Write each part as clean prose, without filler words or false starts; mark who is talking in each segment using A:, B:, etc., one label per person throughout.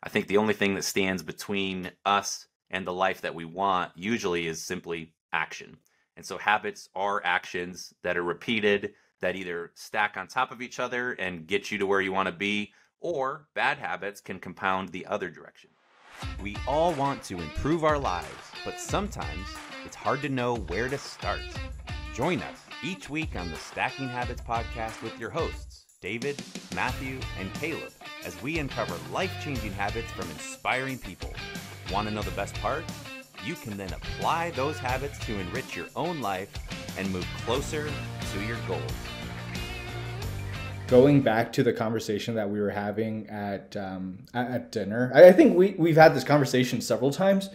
A: I think the only thing that stands between us and the life that we want usually is simply action. And so habits are actions that are repeated, that either stack on top of each other and get you to where you want to be, or bad habits can compound the other direction.
B: We all want to improve our lives, but sometimes it's hard to know where to start. Join us each week on the Stacking Habits podcast with your hosts, David, Matthew, and Caleb, as we uncover life-changing habits from inspiring people. Want to know the best part? You can then apply those habits to enrich your own life and move closer to your goals.
C: Going back to the conversation that we were having at dinner, I think we've had this conversation several times.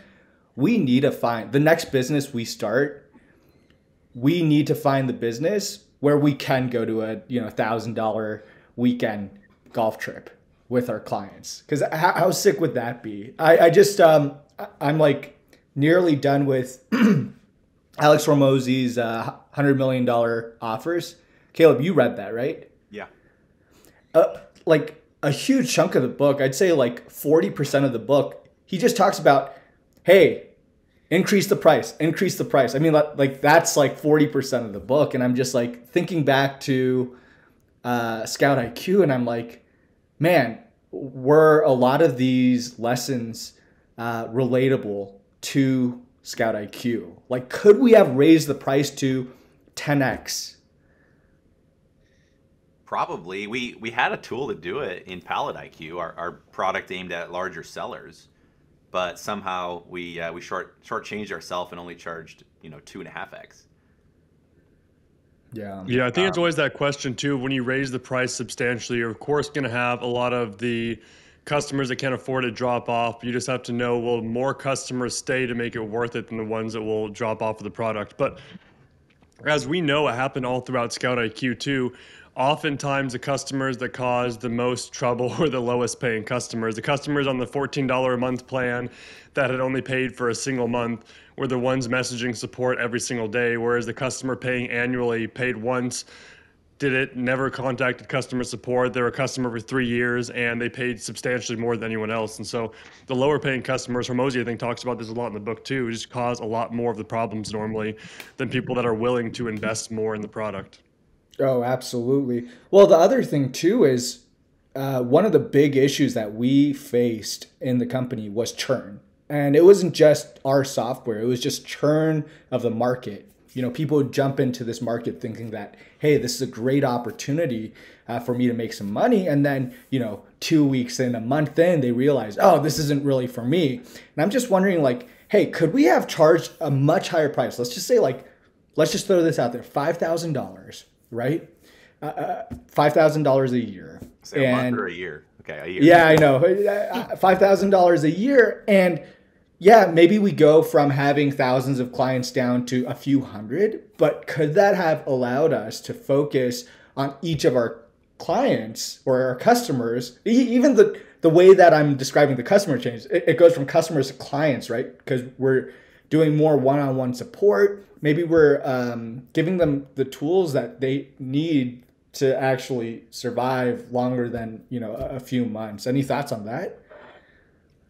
C: We need to find the next business we start. We need to find the business where we can go to a $1,000 weekend golf trip with our clients. Because how sick would that be? I'm like nearly done with Alex Hormozi's $100 million offers. Caleb, you read that, right?
A: Yeah.
C: Like a huge chunk of the book, I'd say like 40% of the book, he just talks about, hey, increase the price. I mean, like that's like 40% of the book. And I'm just like thinking back to Scout IQ, and I'm like, man, were a lot of these lessons relatable to Scout IQ? Like, could we have raised the price to 10x?
A: Probably. We had a tool to do it in Pallet IQ, our product aimed at larger sellers, but somehow we shortchanged ourselves and only charged 2.5x.
C: Yeah.
D: Yeah, I think it's always that question too. When you raise the price substantially, you're of course going to have a lot of the customers that can't afford it drop off. You just have to know, will more customers stay to make it worth it than the ones that will drop off of the product? But as we know, it happened all throughout Scout IQ too. Oftentimes, the customers that caused the most trouble were the lowest paying customers. The customers on the $14 a month plan that had only paid for a single month were the ones messaging support every single day, whereas the customer paying annually paid once, did it, never contacted customer support. They were a customer for 3 years, and they paid substantially more than anyone else. And so the lower paying customers, Hormozi, I think, talks about this a lot in the book too, just cause a lot more of the problems normally than people that are willing to invest more in the product.
C: Oh, absolutely. Well, the other thing too is one of the big issues that we faced in the company was churn. And it wasn't just our software, it was just churn of the market. People would jump into this market thinking that, hey, this is a great opportunity for me to make some money. And then, 2 weeks in, a month in, they realize, oh, this isn't really for me. And I'm just wondering, like, hey, could we have charged a much higher price? Let's just say, like, let's just throw this out there, $5,000, right? $5,000 a year.
A: Say a month or a year? Okay, a year.
C: Yeah, I know. $5,000 a year. And yeah, maybe we go from having thousands of clients down to a few hundred, but could that have allowed us to focus on each of our clients or our customers? Even the way that I'm describing the customer change, it goes from customers to clients, right? Because we're doing more one-on-one support. Maybe we're giving them the tools that they need to actually survive longer than a few months. Any thoughts on that?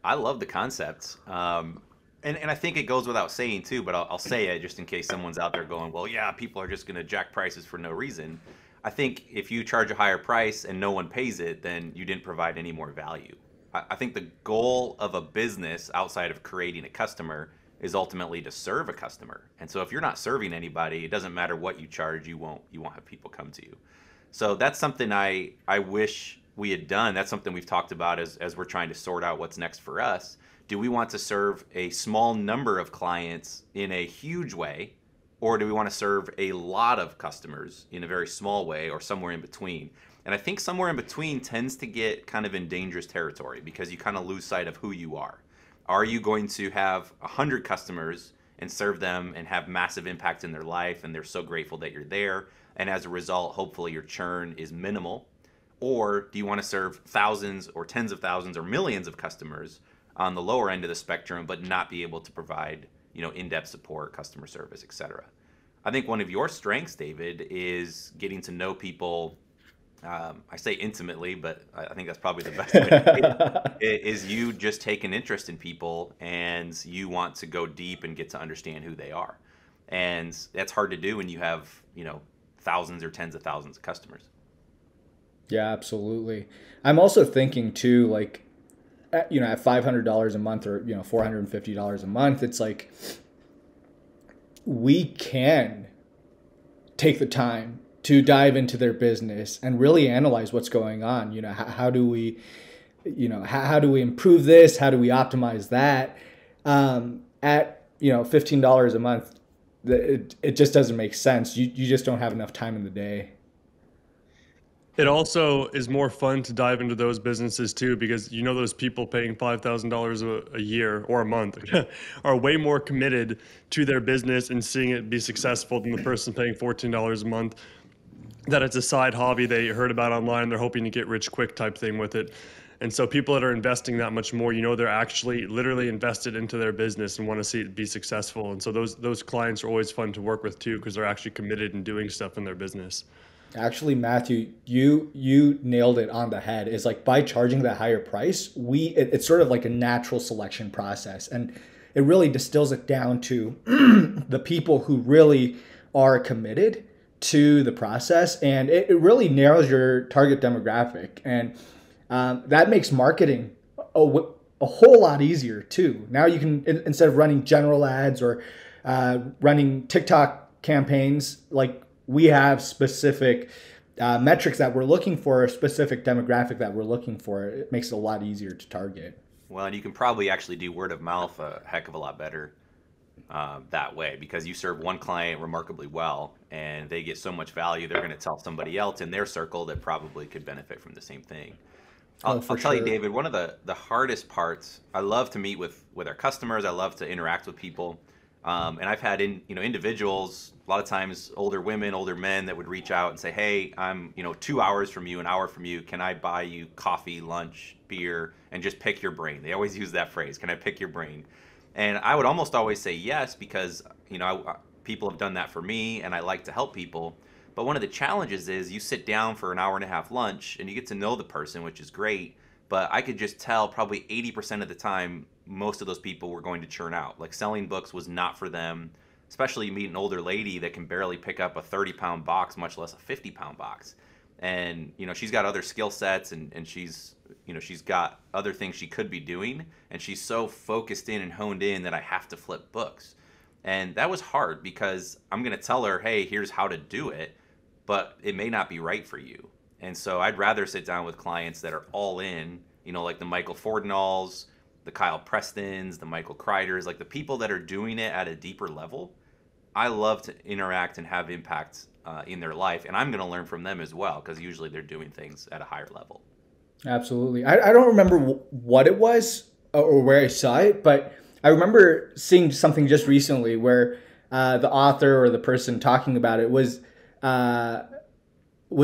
A: I love the concept. And I think it goes without saying too, but I'll say it just in case someone's out there going, well, yeah, people are just going to jack prices for no reason. I think if you charge a higher price and no one pays it, then you didn't provide any more value. I think the goal of a business outside of creating a customer is ultimately to serve a customer. And so if you're not serving anybody, it doesn't matter what you charge, you won't have people come to you. So that's something I wish we had done. That's something we've talked about as we're trying to sort out what's next for us. Do we want to serve a small number of clients in a huge way, or do we want to serve a lot of customers in a very small way, or somewhere in between? And I think somewhere in between tends to get kind of in dangerous territory because you kind of lose sight of who you are. Are you going to have 100 customers and serve them and have massive impact in their life and they're so grateful that you're there, and as a result, hopefully your churn is minimal? Or do you want to serve thousands or tens of thousands or millions of customers on the lower end of the spectrum, but not be able to provide, in-depth support, customer service, etc.? I think one of your strengths, David, is getting to know people I say intimately, but I think that's probably the best way to say it, is you just take an interest in people and you want to go deep and get to understand who they are. And that's hard to do when you have, thousands or tens of thousands of customers.
C: Yeah, absolutely. I'm also thinking too, like, at $500 a month or, $450 a month, it's like we can take the time to dive into their business and really analyze what's going on. How do we, how do we improve this? How do we optimize that? At, $15 a month, it just doesn't make sense. You just don't have enough time in the day.
D: It also is more fun to dive into those businesses too, because those people paying $5,000 a year or a month are way more committed to their business and seeing it be successful than the person paying $14 a month. That it's a side hobby they heard about online, they're hoping to get rich quick type thing with it. And so people that are investing that much more, they're actually literally invested into their business and want to see it be successful. And so those clients are always fun to work with too, because they're actually committed and doing stuff in their business.
C: Actually, Matthew, you nailed it on the head. Is like by charging that higher price, it's sort of like a natural selection process, and it really distills it down to the people who really are committed to the process, and it really narrows your target demographic, and that makes marketing a whole lot easier too. Now you can, instead of running general ads or running TikTok campaigns, like we have specific metrics that we're looking for, a specific demographic that we're looking for. It makes it a lot easier to target.
A: Well, and you can probably actually do word of mouth a heck of a lot better that way, because you serve one client remarkably well and they get so much value, they're going to tell somebody else in their circle that probably could benefit from the same thing. I'll tell you, David, one of the hardest parts, I love to meet with our customers. I love to interact with people. And I've had individuals, a lot of times older women, older men, that would reach out and say, hey, I'm 2 hours from you, an hour from you. Can I buy you coffee, lunch, beer, and just pick your brain? They always use that phrase. Can I pick your brain? And I would almost always say yes, because people have done that for me and I like to help people. But one of the challenges is you sit down for an hour and a half lunch and you get to know the person, which is great. But I could just tell probably 80% of the time, most of those people were going to churn out. Like, selling books was not for them, especially you meet an older lady that can barely pick up a 30-pound box, much less a 50-pound box. And, she's got other skill sets and she's got other things she could be doing. And she's so focused in and honed in that I have to flip books. And that was hard, because I'm going to tell her, hey, here's how to do it, but it may not be right for you. And so I'd rather sit down with clients that are all in, like the Michael Fordenals, the Kyle Prestons, the Michael Kreiders, like the people that are doing it at a deeper level. I love to interact and have impact in their life. And I'm going to learn from them as well, because usually they're doing things at a higher level.
C: Absolutely. I don't remember what it was or where I saw it, but I remember seeing something just recently where the author or the person talking about it was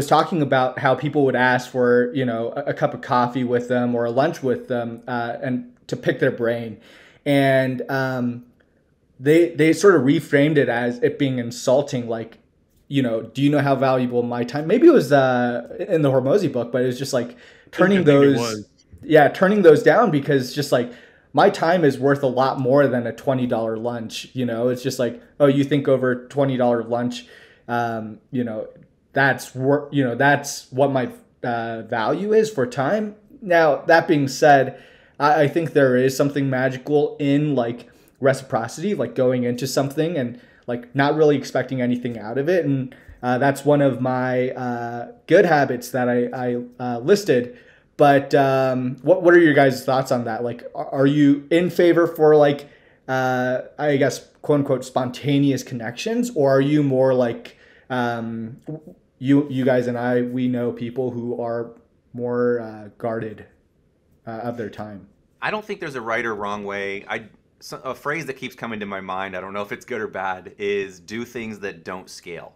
C: talking about how people would ask for, a cup of coffee with them or a lunch with them and to pick their brain. And they sort of reframed it as it being insulting, like, do you know how valuable my time? Maybe it was in the Hormozy book, but it was just like turning those down, because just like, my time is worth a lot more than a $20 lunch. It's just like, oh, you think over $20 lunch, that's what my value is for time. Now, that being said, I think there is something magical in like reciprocity, like going into something and like not really expecting anything out of it. And that's one of my good habits that I listed. But what are your guys' thoughts on that? Like, are you in favor for like, I guess, quote unquote, spontaneous connections, or are you more like, you guys and I, we know people who are more guarded of their time?
A: I don't think there's a right or wrong way. A phrase that keeps coming to my mind, I don't know if it's good or bad, is do things that don't scale.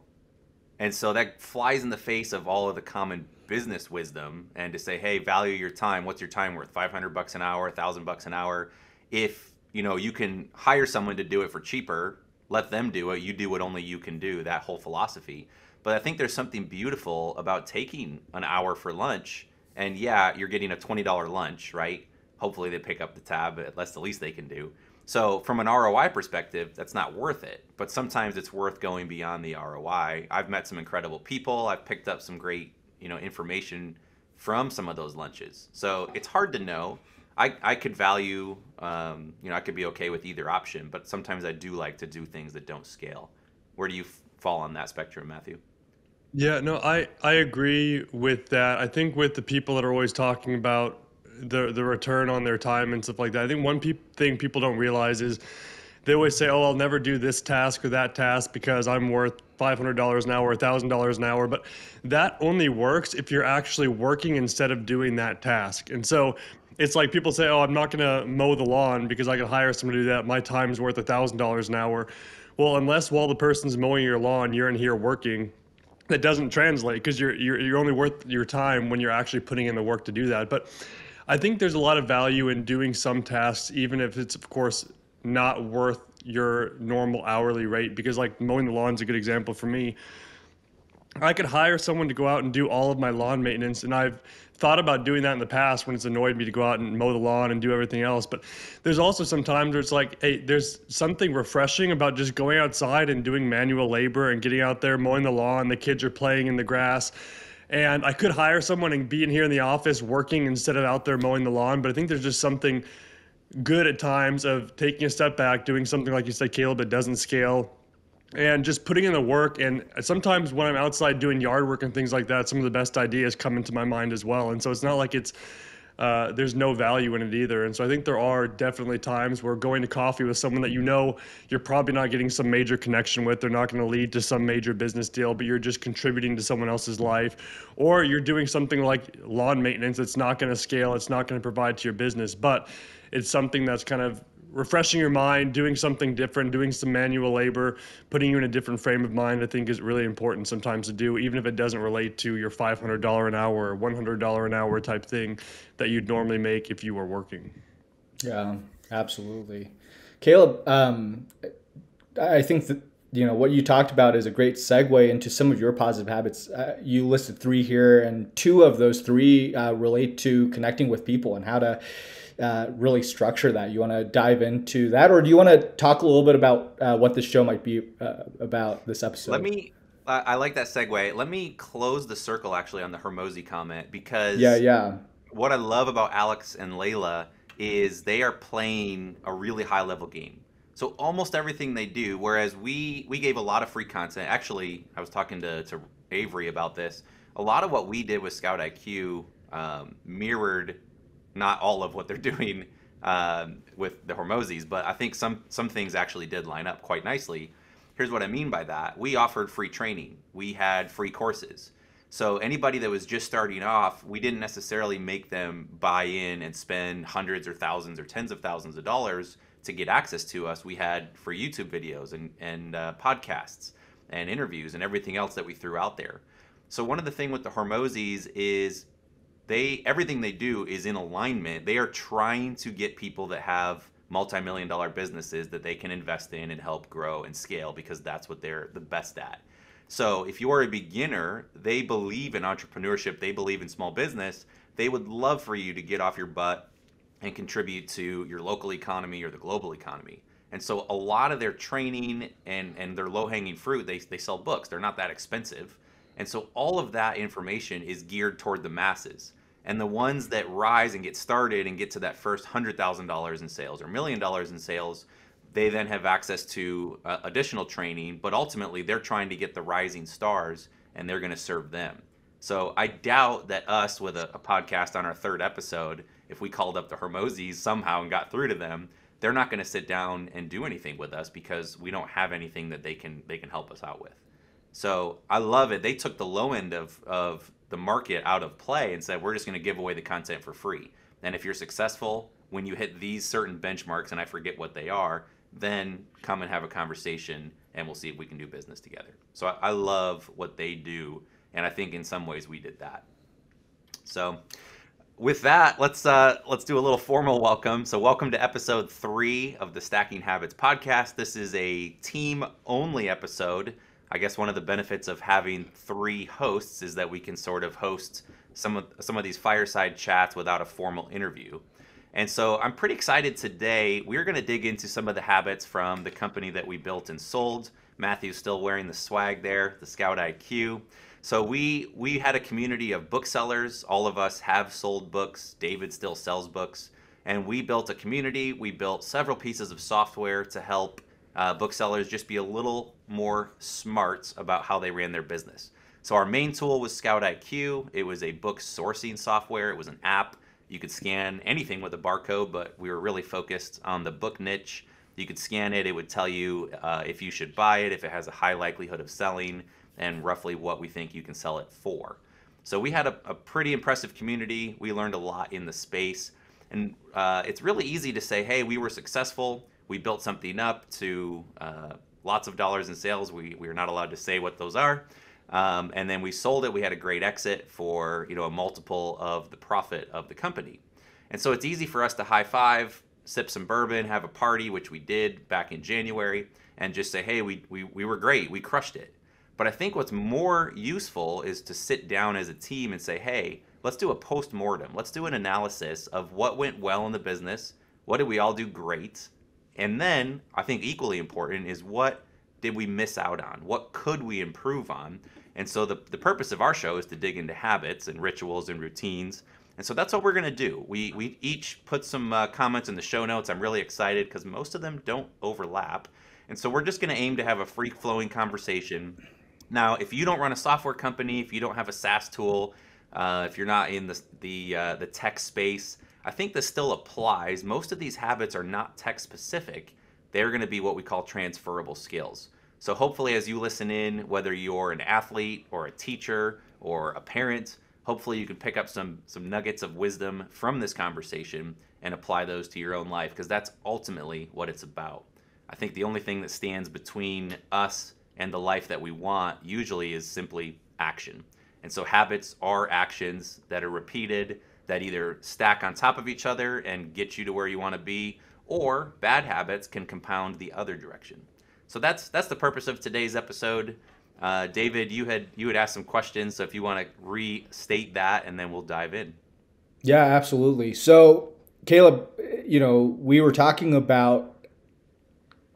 A: And so that flies in the face of all of the common business wisdom, and to say, hey, value your time. What's your time worth? $500 an hour, $1,000 an hour. If you can hire someone to do it for cheaper, let them do it. You do what only you can do. That whole philosophy. But I think there's something beautiful about taking an hour for lunch, and yeah, you're getting a $20 lunch, right? Hopefully they pick up the tab, that's the least they can do. So from an ROI perspective, that's not worth it. But sometimes it's worth going beyond the ROI. I've met some incredible people. I've picked up some great, information from some of those lunches. So it's hard to know. I could value, I could be okay with either option, but sometimes I do like to do things that don't scale. Where do you fall on that spectrum, Matthew?
D: Yeah, no, I agree with that. I think with the people that are always talking about the return on their time and stuff like that, I think one thing people don't realize is they always say, "Oh, I'll never do this task or that task because I'm worth $500 an hour, or $1,000 an hour." But that only works if you're actually working instead of doing that task. And so it's like people say, "Oh, I'm not going to mow the lawn because I can hire someone to do that. My time's worth $1,000 an hour." Well, unless while the person's mowing your lawn, you're in here working, that doesn't translate because you're only worth your time when you're actually putting in the work to do that. But I think there's a lot of value in doing some tasks, even if it's of course not worth your normal hourly rate. Because like mowing the lawn is a good example for me. I could hire someone to go out and do all of my lawn maintenance, and I've thought about doing that in the past when it's annoyed me to go out and mow the lawn and do everything else. But there's also some times where it's like, hey, there's something refreshing about just going outside and doing manual labor and getting out there mowing the lawn. The kids are playing in the grass. And I could hire someone and be in here in the office working instead of out there mowing the lawn. But I think there's just something good at times of taking a step back, doing something like you said, Caleb, that doesn't scale, and just putting in the work. And sometimes when I'm outside doing yard work and things like that, some of the best ideas come into my mind as well. And so it's not like there's no value in it either. And so I think there are definitely times where going to coffee with someone that you're probably not getting some major connection with, they're not going to lead to some major business deal, but you're just contributing to someone else's life, or you're doing something like lawn maintenance. It's not going to scale. It's not going to provide to your business, but it's something that's kind of refreshing your mind, doing something different, doing some manual labor, putting you in a different frame of mind, I think is really important sometimes to do, even if it doesn't relate to your $500 an hour or $100 an hour type thing that you'd normally make if you were working.
C: Yeah, absolutely. Caleb, I think that what you talked about is a great segue into some of your positive habits. You listed 3 here, and 2 of those 3 relate to connecting with people and how to really structure that. You want to dive into that, or do you want to talk a little bit about what this show might be about this episode?
A: I like that segue. Let me close the circle actually on the Hormozy comment, because
C: yeah.
A: What I love about Alex and Layla is they are playing a really high level game. So almost everything they do, whereas we gave a lot of free content. Actually, I was talking to Avery about this. A lot of what we did with Scout IQ mirrored not all of what they're doing with the Hormozis, but I think some things actually did line up quite nicely. Here's what I mean by that. We offered free training. We had free courses. So anybody that was just starting off, we didn't necessarily make them buy in and spend hundreds or thousands or tens of thousands of dollars to get access to us. We had free YouTube videos and podcasts and interviews and everything else that we threw out there. So one of the things with the Hormozis is everything they do is in alignment. They are trying to get people that have multi-million-dollar businesses that they can invest in and help grow and scale, because that's what they're the best at. So if you're a beginner, they believe in entrepreneurship, they believe in small business, they would love for you to get off your butt and contribute to your local economy or the global economy. And so a lot of their training and their low-hanging fruit, they sell books. They're not that expensive. And so all of that information is geared toward the masses. And the ones that rise and get started and get to that first $100,000 in sales or $1 million in sales, they then have access to additional training, but ultimately they're trying to get the rising stars and they're going to serve them. So I doubt that us with a podcast on our 3rd episode, if we called up the Hormozis somehow and got through to them, they're not going to sit down and do anything with us because we don't have anything that they can help us out with. So I love it. They took the low end of the market out of play and said, we're just going to give away the content for free. And if you're successful, when you hit these certain benchmarks, and I forget what they are, then come and have a conversation and we'll see if we can do business together. So I love what they do. And I think in some ways we did that. So with that, let's do a little formal welcome. So welcome to episode 3 of the Stacking Habits podcast. This is a team only episode. I guess one of the benefits of having 3 hosts is that we can sort of host some of these fireside chats without a formal interview. And so I'm pretty excited today. We're going to dig into some of the habits from the company that we built and sold. Matthew's still wearing the swag there, the Scout IQ. So we had a community of booksellers. All of us have sold books. David still sells books. And we built a community. We built several pieces of software to help booksellers just be a little more smart about how they ran their business. So our main tool was Scout IQ. It was a book sourcing software. It was an app. You could scan anything with a barcode, but we were really focused on the book niche. You could scan it. It would tell you if you should buy it, if it has a high likelihood of selling, and roughly what we think you can sell it for. So we had a pretty impressive community. We learned a lot in the space. And it's really easy to say, hey, we were successful. We built something up to lots of dollars in sales. We are not allowed to say what those are. And then we sold it. We had a great exit for a multiple of the profit of the company. And so it's easy for us to high five, sip some bourbon, have a party, which we did back in January, and just say, hey, we were great. We crushed it. But I think what's more useful is to sit down as a team and say, hey, let's do a post-mortem. Let's do an analysis of what went well in the business. What did we all do great? And then I think equally important is what did we miss out on? What could we improve on? And so the purpose of our show is to dig into habits and rituals and routines. And so that's what we're going to do. We each put some comments in the show notes. I'm really excited because most of them don't overlap. And so we're just going to aim to have a free-flowing conversation. Now, if you don't run a software company, if you don't have a SaaS tool, if you're not in the tech space, I think this still applies. Most of these habits are not tech specific. They're going to be what we call transferable skills. So hopefully as you listen in, whether you're an athlete or a teacher or a parent, hopefully you can pick up some nuggets of wisdom from this conversation and apply those to your own life, because that's ultimately what it's about. I think the only thing that stands between us and the life that we want usually is simply action. And so habits are actions that are repeated, that either stack on top of each other and get you to where you want to be, or bad habits can compound the other direction. So that's the purpose of today's episode. David, you had asked some questions, so if you want to restate that, and then we'll dive in.
C: Yeah, absolutely. So Caleb, we were talking about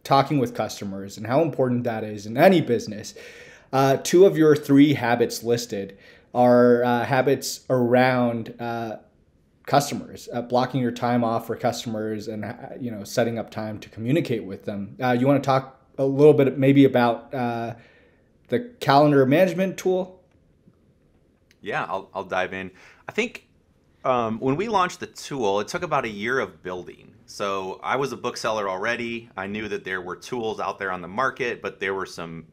C: talking with customers and how important that is in any business. 2 of your 3 habits listed are habits around customers, blocking your time off for customers, and setting up time to communicate with them. You want to talk a little bit maybe about the calendar management tool?
A: Yeah, I'll dive in. I think when we launched the tool, it took about a year of building. So I was a bookseller already. I knew that there were tools out there on the market, but there were some,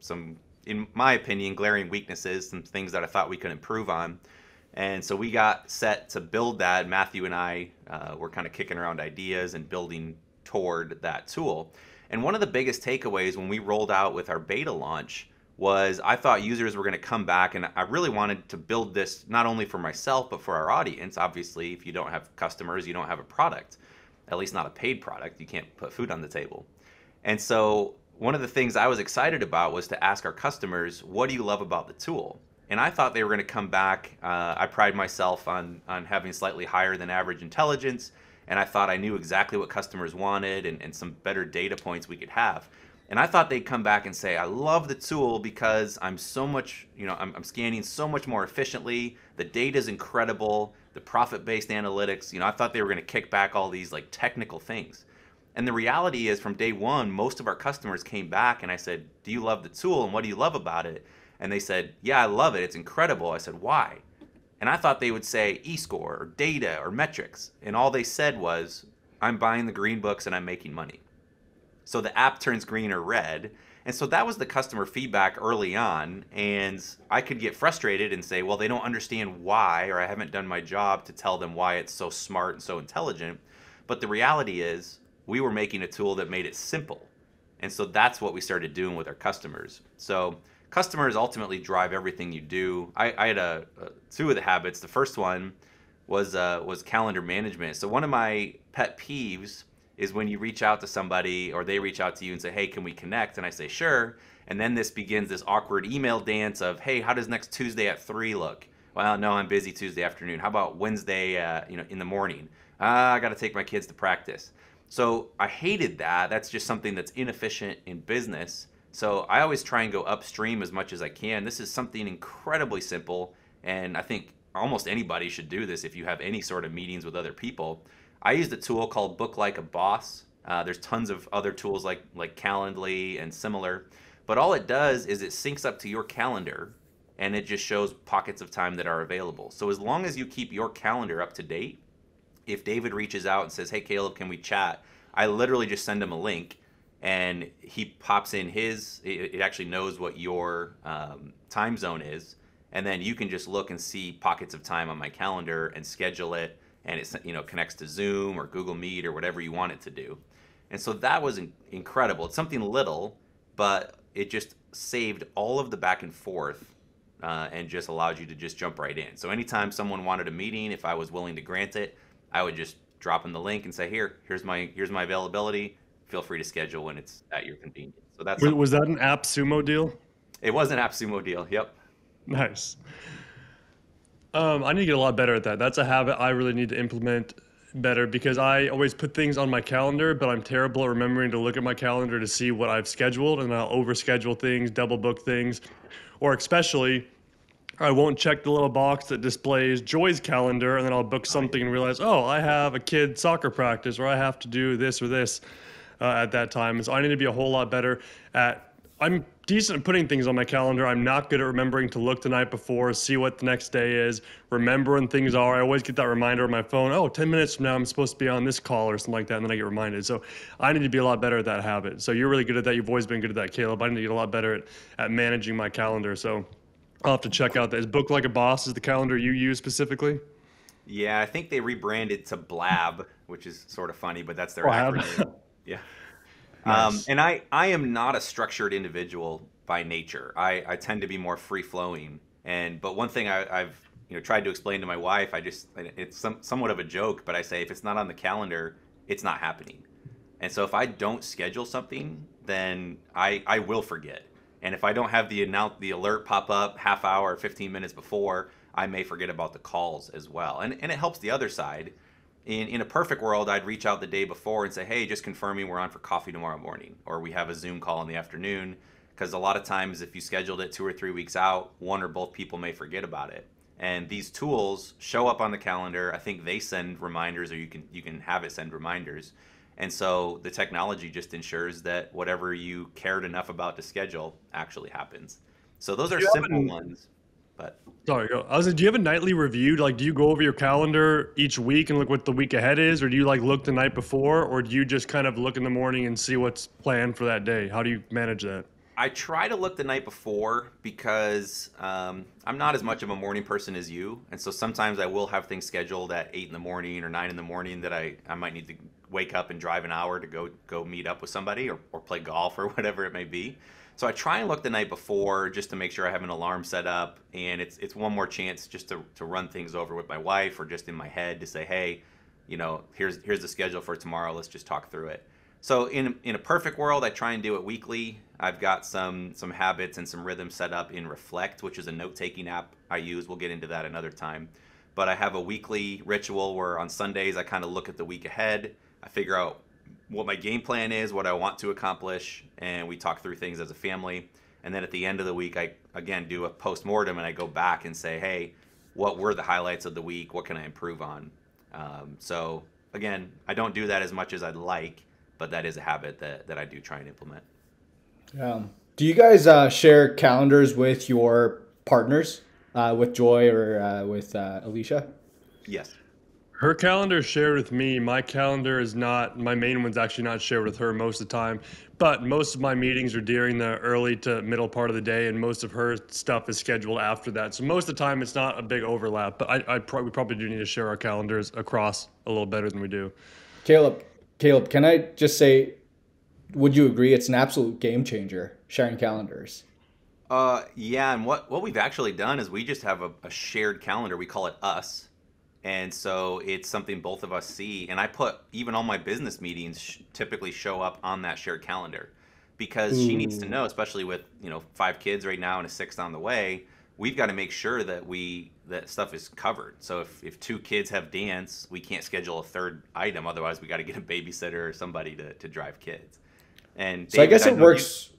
A: in my opinion, glaring weaknesses, some things that I thought we could improve on. And so we got set to build that. Matthew and I were kind of kicking around ideas and building toward that tool. And one of the biggest takeaways when we rolled out with our beta launch was I thought users were going to come back, and I really wanted to build this not only for myself, but for our audience. Obviously, if you don't have customers, you don't have a product, at least not a paid product. You can't put food on the table. And so one of the things I was excited about was to ask our customers, what do you love about the tool? And I thought they were going to come back. I pride myself on having slightly higher than average intelligence, and I thought I knew exactly what customers wanted and some better data points we could have. And I thought they'd come back and say, I love the tool because I'm so much, I'm scanning so much more efficiently. The data is incredible. The profit-based analytics, I thought they were going to kick back all these like technical things. And the reality is from day one, most of our customers came back and I said, do you love the tool and what do you love about it? And they said, yeah, I love it. It's incredible. I said, why? And I thought they would say eScore or data or metrics. And all they said was, I'm buying the green books and I'm making money. So the app turns green or red. And so that was the customer feedback early on. And I could get frustrated and say, well, they don't understand why, or I haven't done my job to tell them why it's so smart and so intelligent. But the reality is we were making a tool that made it simple. And so that's what we started doing with our customers. So customers ultimately drive everything you do. I had two of the habits. The first one was calendar management. So one of my pet peeves is when you reach out to somebody or they reach out to you and say, hey, can we connect? And I say, sure. And then this begins this awkward email dance of, hey, how does next Tuesday at 3 look? Well, no, I'm busy Tuesday afternoon. How about Wednesday, in the morning? I got to take my kids to practice. So I hated that. That's just something that's inefficient in business. So I always try and go upstream as much as I can. This is something incredibly simple, and I think almost anybody should do this if you have any sort of meetings with other people. I used a tool called Book Like a Boss. There's tons of other tools like Calendly and similar, but all it does is it syncs up to your calendar, and it just shows pockets of time that are available. So as long as you keep your calendar up to date, if David reaches out and says, hey, Caleb, can we chat? I literally just send him a link and he pops in it actually knows what your time zone is. And then you can just look and see pockets of time on my calendar and schedule it. And it connects to Zoom or Google Meet or whatever you want it to do. And so that was incredible. It's something little, but it just saved all of the back and forth and just allowed you to just jump right in. So anytime someone wanted a meeting, if I was willing to grant it, I would just drop them the link and say, here's my availability. Feel free to schedule when it's at your convenience. So
D: Was that an AppSumo deal?
A: It was an AppSumo deal. Yep.
D: Nice. I need to get a lot better at that. That's a habit I really need to implement better because I always put things on my calendar, but I'm terrible at remembering to look at my calendar to see what I've scheduled, and I'll overschedule things, double book things, or especially I won't check the little box that displays Joy's calendar, and then I'll book something and realize, oh, I have a kid soccer practice, or I have to do this or this at that time. And so I need to be a whole lot better at. I'm decent at putting things on my calendar. I'm not good at remembering to look the night before, see what the next day is, remember when things are. I always get that reminder on my phone, oh, 10 minutes from now, I'm supposed to be on this call or something like that, and then I get reminded. So I need to be a lot better at that habit. So you're really good at that. You've always been good at that, Caleb. I need to get a lot better at managing my calendar. So I'll have to check out that. Is Book Like a Boss is the calendar you use specifically?
A: Yeah, I think they rebranded to Blab, which is sort of funny, but that's their
D: Blab.
A: acronym. Yeah.
D: Nice.
A: And I am not a structured individual by nature. I tend to be more free flowing. But one thing I've tried to explain to my wife, it's somewhat of a joke, but I say if it's not on the calendar, it's not happening. And so if I don't schedule something, then I will forget. And if I don't have the alert pop up half hour or 15 minutes before, I may forget about the calls as well. And it helps the other side. In a perfect world, I'd reach out the day before and say, hey, just confirming we're on for coffee tomorrow morning, or we have a Zoom call in the afternoon. Because a lot of times if you scheduled it 2 or 3 weeks out, one or both people may forget about it. And these tools show up on the calendar. I think they send reminders, or you can have it send reminders. And so the technology just ensures that whatever you cared enough about to schedule actually happens. So those are simple ones. But
D: Sorry, go. I was like, do you have a nightly review? Like, do you go over your calendar each week and look what the week ahead is, or do you like look the night before, or do you just kind of look in the morning and see what's planned for that day? How do you manage that?
A: I try to look the night before because I'm not as much of a morning person as you. And so sometimes I will have things scheduled at 8 in the morning or 9 in the morning that I might need to wake up and drive an hour to go meet up with somebody or play golf or whatever it may be. So I try and look the night before just to make sure I have an alarm set up, and it's one more chance just to run things over with my wife or just in my head to say, hey, here's the schedule for tomorrow. Let's just talk through it. So in a perfect world, I try and do it weekly. I've got some habits and some rhythms set up in Reflect, which is a note-taking app I use. We'll get into that another time. But I have a weekly ritual where on Sundays I kind of look at the week ahead. I figure out what my game plan is, what I want to accomplish, and we talk through things as a family. And then at the end of the week, I again do a post-mortem and I go back and say, hey, what were the highlights of the week? What can I improve on? So again, I don't do that as much as I'd like, but that is a habit that I do try and implement.
C: Do you guys share calendars with your partners, with Joy or with Alicia?
A: Yes.
D: Her calendar is shared with me. My calendar is not, my main one's actually not shared with her most of the time. But most of my meetings are during the early to middle part of the day, and most of her stuff is scheduled after that. So most of the time, it's not a big overlap. But we probably do need to share our calendars across a little better than we do.
C: Caleb, can I just say, would you agree it's an absolute game changer, sharing calendars?
A: Yeah, and what we've actually done is we just have a shared calendar. We call it Us. And so it's something both of us see. And I put even all my business meetings typically show up on that shared calendar because she needs to
C: Ooh.
A: know, especially with, 5 kids right now and a sixth on the way, we've got to make sure that that stuff is covered. So if 2 kids have dance, we can't schedule a third item. Otherwise, we got to get a babysitter or somebody to drive kids. And
C: So I
A: David,
C: guess
A: I
C: it
A: know you.
C: works.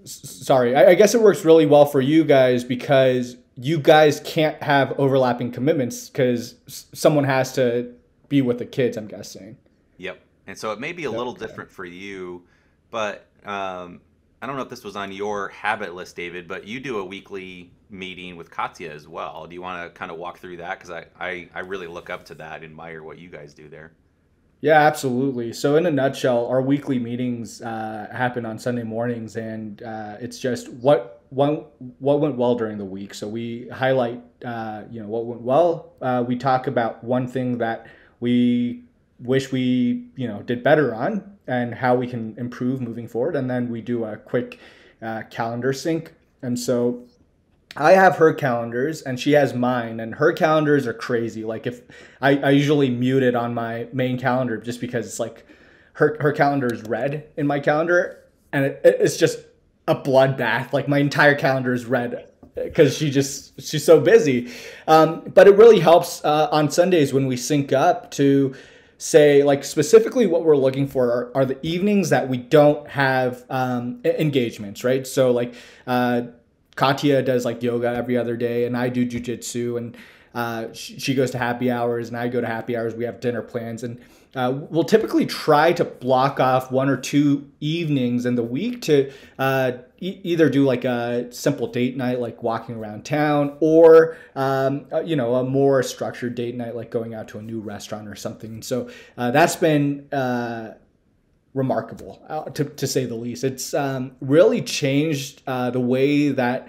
C: Sorry, I guess it works really well for you guys because you guys can't have overlapping commitments because someone has to be with the kids, I'm guessing.
A: Yep. And so it may be a
C: Yep.
A: little
C: Okay.
A: different for you, but I don't know if this was on your habit list, David, but you do a weekly meeting with Katya as well. Do you want to kind of walk through that? Because I really look up to that, admire what you guys do there.
C: Yeah, absolutely. So, in a nutshell, our weekly meetings happen on Sunday mornings, and it's just what went well during the week. So we highlight, what went well. We talk about one thing that we wish we, did better on, and how we can improve moving forward. And then we do a quick calendar sync. And so I have her calendars and she has mine, and her calendars are crazy. Like if I usually mute it on my main calendar just because it's like her calendar is red in my calendar, and it's just a bloodbath. Like my entire calendar is red because she's so busy. But it really helps on Sundays when we sync up to say like specifically what we're looking for are the evenings that we don't have engagements, right? So like Katya does like yoga every other day, and I do jujitsu, and she goes to happy hours, and I go to happy hours. We have dinner plans, and we'll typically try to block off 1 or 2 evenings in the week to either do like a simple date night, like walking around town, or a more structured date night, like going out to a new restaurant or something. So that's been remarkable, to say the least. It's really changed the way that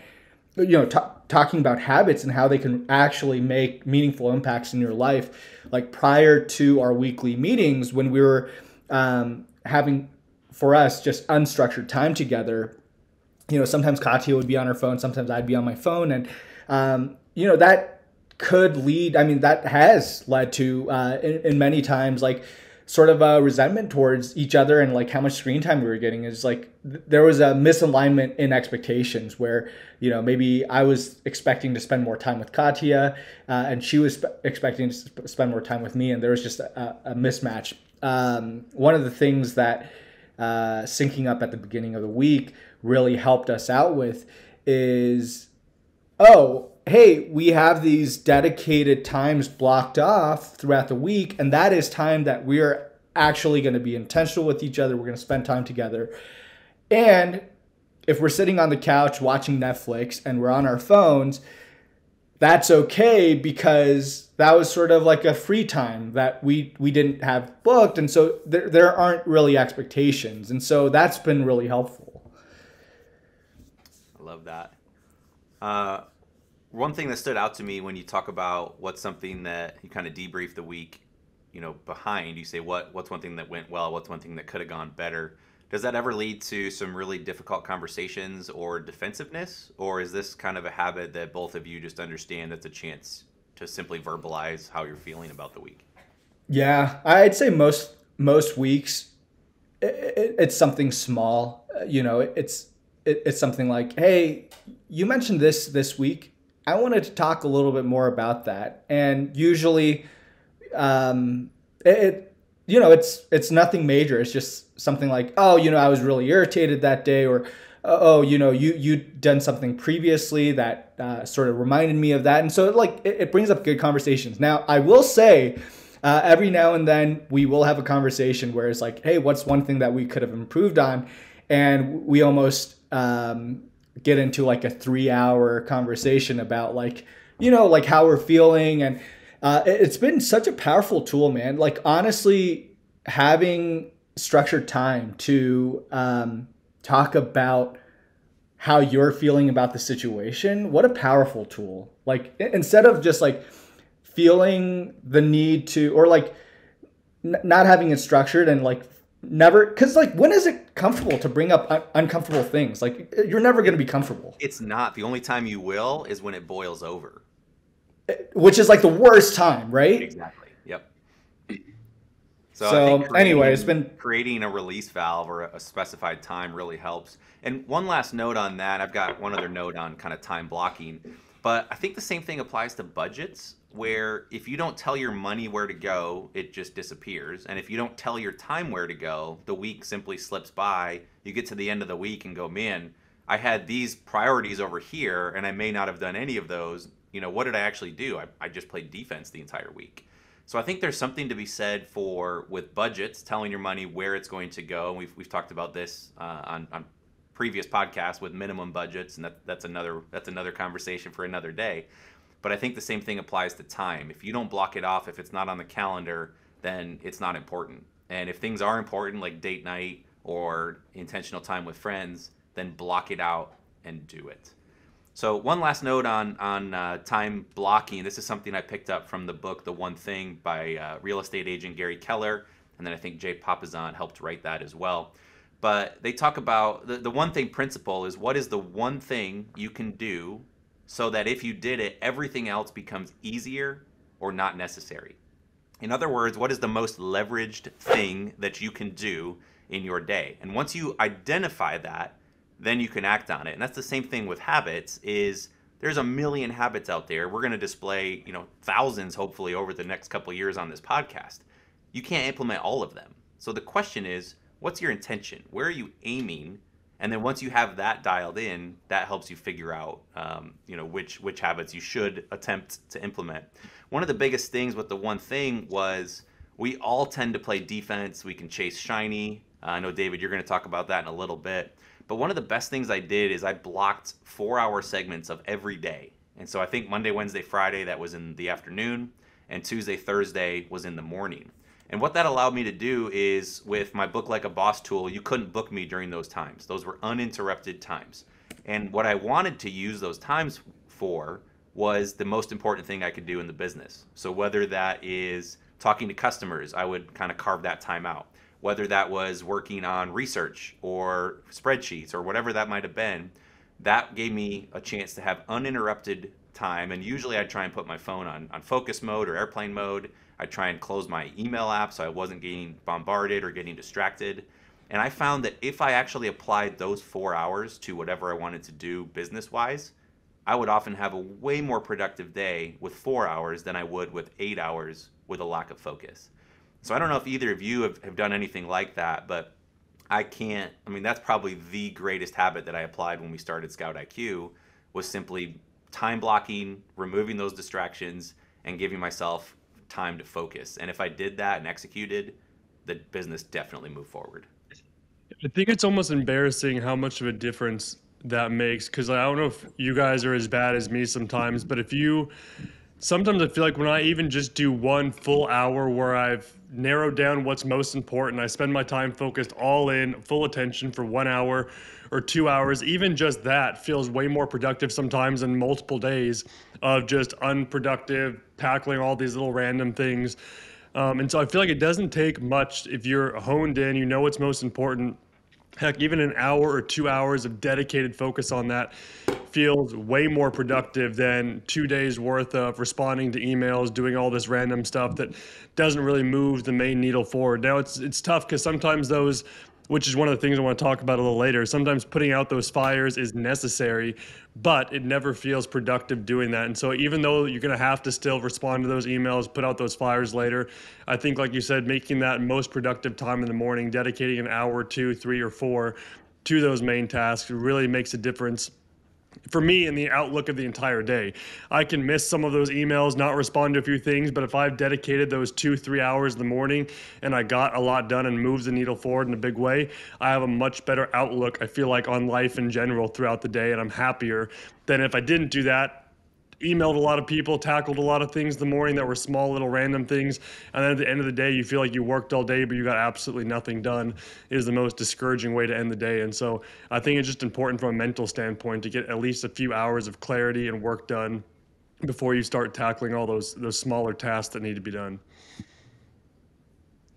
C: talking about habits and how they can actually make meaningful impacts in your life. Like prior to our weekly meetings, when we were having, for us, just unstructured time together, sometimes Katya would be on her phone, sometimes I'd be on my phone, and that could lead. I mean, that has led to in many times like sort of a resentment towards each other, and like how much screen time we were getting. Is like there was a misalignment in expectations where maybe I was expecting to spend more time with Katya and she was expecting to spend more time with me, and there was just a mismatch. One of the things that syncing up at the beginning of the week really helped us out with is, oh, hey, we have these dedicated times blocked off throughout the week, and that is time that we're actually going to be intentional with each other. We're going to spend time together. And if we're sitting on the couch watching Netflix and we're on our phones, that's okay, because that was sort of like a free time that we didn't have booked. And so there aren't really expectations. And so that's been really helpful.
A: I love that. One thing that stood out to me when you talk about what's something that you kind of debrief the week, behind, you say what's one thing that went well, what's one thing that could have gone better. Does that ever lead to some really difficult conversations or defensiveness? Or is this kind of a habit that both of you just understand that's a chance to simply verbalize how you're feeling about the week?
C: Yeah, I'd say most weeks it's something small. It's something like, hey, you mentioned this week. I wanted to talk a little bit more about that. And usually, it's nothing major. It's just something like, oh, I was really irritated that day, or oh, you'd done something previously that sort of reminded me of that. And so it brings up good conversations. Now, I will say, every now and then we will have a conversation where it's like, hey, what's one thing that we could have improved on? And we almost get into like a 3-hour conversation about like how we're feeling. And it's been such a powerful tool, man. Like honestly, having structured time to talk about how you're feeling about the situation, what a powerful tool. Like instead of just like feeling the need to, or like not having it structured and like never, because like when is it comfortable to bring up uncomfortable things? Like you're never going to be comfortable.
A: It's not. The only time you will is when it boils over.
C: which is like the worst time, right?
A: Exactly. Yep. So I think
C: So anyway, it's been
A: creating a release valve or a specified time really helps. And one last note on that, I've got one other note on kind of time blocking, but I think the same thing applies to budgets, where if you don't tell your money where to go, it just disappears. And if you don't tell your time where to go, the week simply slips by. You get to the end of the week and go, man, I had these priorities over here and I may not have done any of those. You know, what did I actually do? I just played defense the entire week. So I think there's something to be said for, with budgets, telling your money where it's going to go. And we've talked about this on previous podcasts with minimum budgets, and that's another conversation for another day. But I think the same thing applies to time. If you don't block it off, if it's not on the calendar, then it's not important. And if things are important, like date night or intentional time with friends, then block it out and do it. So one last note on time blocking. This is something I picked up from the book The One Thing by real estate agent Gary Keller, and then I think Jay Papasan helped write that as well. But they talk about the one thing principle is, what is the one thing you can do so that if you did it, everything else becomes easier or not necessary. In other words, what is the most leveraged thing that you can do in your day? And once you identify that, then you can act on it. And that's the same thing with habits. Is there's a million habits out there. We're going to display, thousands hopefully over the next couple of years on this podcast. You can't implement all of them. So the question is, what's your intention? Where are you aiming? And then once you have that dialed in, that helps you figure out, which habits you should attempt to implement. One of the biggest things with the one thing was, we all tend to play defense. We can chase shiny. I know, David, you're going to talk about that in a little bit. But one of the best things I did is I blocked 4-hour segments of every day. And so I think Monday, Wednesday, Friday, that was in the afternoon, and Tuesday, Thursday was in the morning. And what that allowed me to do is, with my Book Like a Boss tool, you couldn't book me during those times. Those were uninterrupted times. And what I wanted to use those times for was the most important thing I could do in the business. So whether that is talking to customers, I would kind of carve that time out. Whether that was working on research or spreadsheets or whatever that might have been, that gave me a chance to have uninterrupted time. And usually I'd try and put my phone on focus mode or airplane mode. I'd try and close my email app so I wasn't getting bombarded or getting distracted. And I found that if I actually applied those 4 hours to whatever I wanted to do business-wise, I would often have a way more productive day with 4 hours than I would with 8 hours with a lack of focus. So I don't know if either of you have done anything like that, but that's probably the greatest habit that I applied when we started Scout IQ, was simply time blocking, removing those distractions, and giving myself time to focus. And if I did that and executed, the business definitely moved forward.
D: I think it's almost embarrassing how much of a difference that makes, because I don't know if you guys are as bad as me sometimes, but sometimes I feel like when I even just do 1 full hour where I've narrowed down what's most important, I spend my time focused all in, full attention for 1 hour or 2 hours, even just that feels way more productive sometimes than multiple days of just unproductive, tackling all these little random things. And so I feel like it doesn't take much if you're honed in, you know what's most important. Heck, even an hour or 2 hours of dedicated focus on that feels way more productive than 2 days worth of responding to emails, doing all this random stuff that doesn't really move the main needle forward. Now, it's tough because sometimes those, which is one of the things I want to talk about a little later, sometimes putting out those fires is necessary, but it never feels productive doing that. And so even though you're going to have to still respond to those emails, put out those fires later, I think, like you said, making that most productive time in the morning, dedicating an hour, 2, 3, or 4 to those main tasks really makes a difference for me in the outlook of the entire day. I can miss some of those emails, not respond to a few things, but if I've dedicated those 2-3 hours in the morning and I got a lot done and moved the needle forward in a big way, I have a much better outlook, I feel like, on life in general throughout the day, and I'm happier than if I didn't do that. Emailed a lot of people, tackled a lot of things in the morning that were small little random things, and then at the end of the day you feel like you worked all day but you got absolutely nothing done, is the most discouraging way to end the day. And so I think it's just important from a mental standpoint to get at least a few hours of clarity and work done before you start tackling all those smaller tasks that need to be done.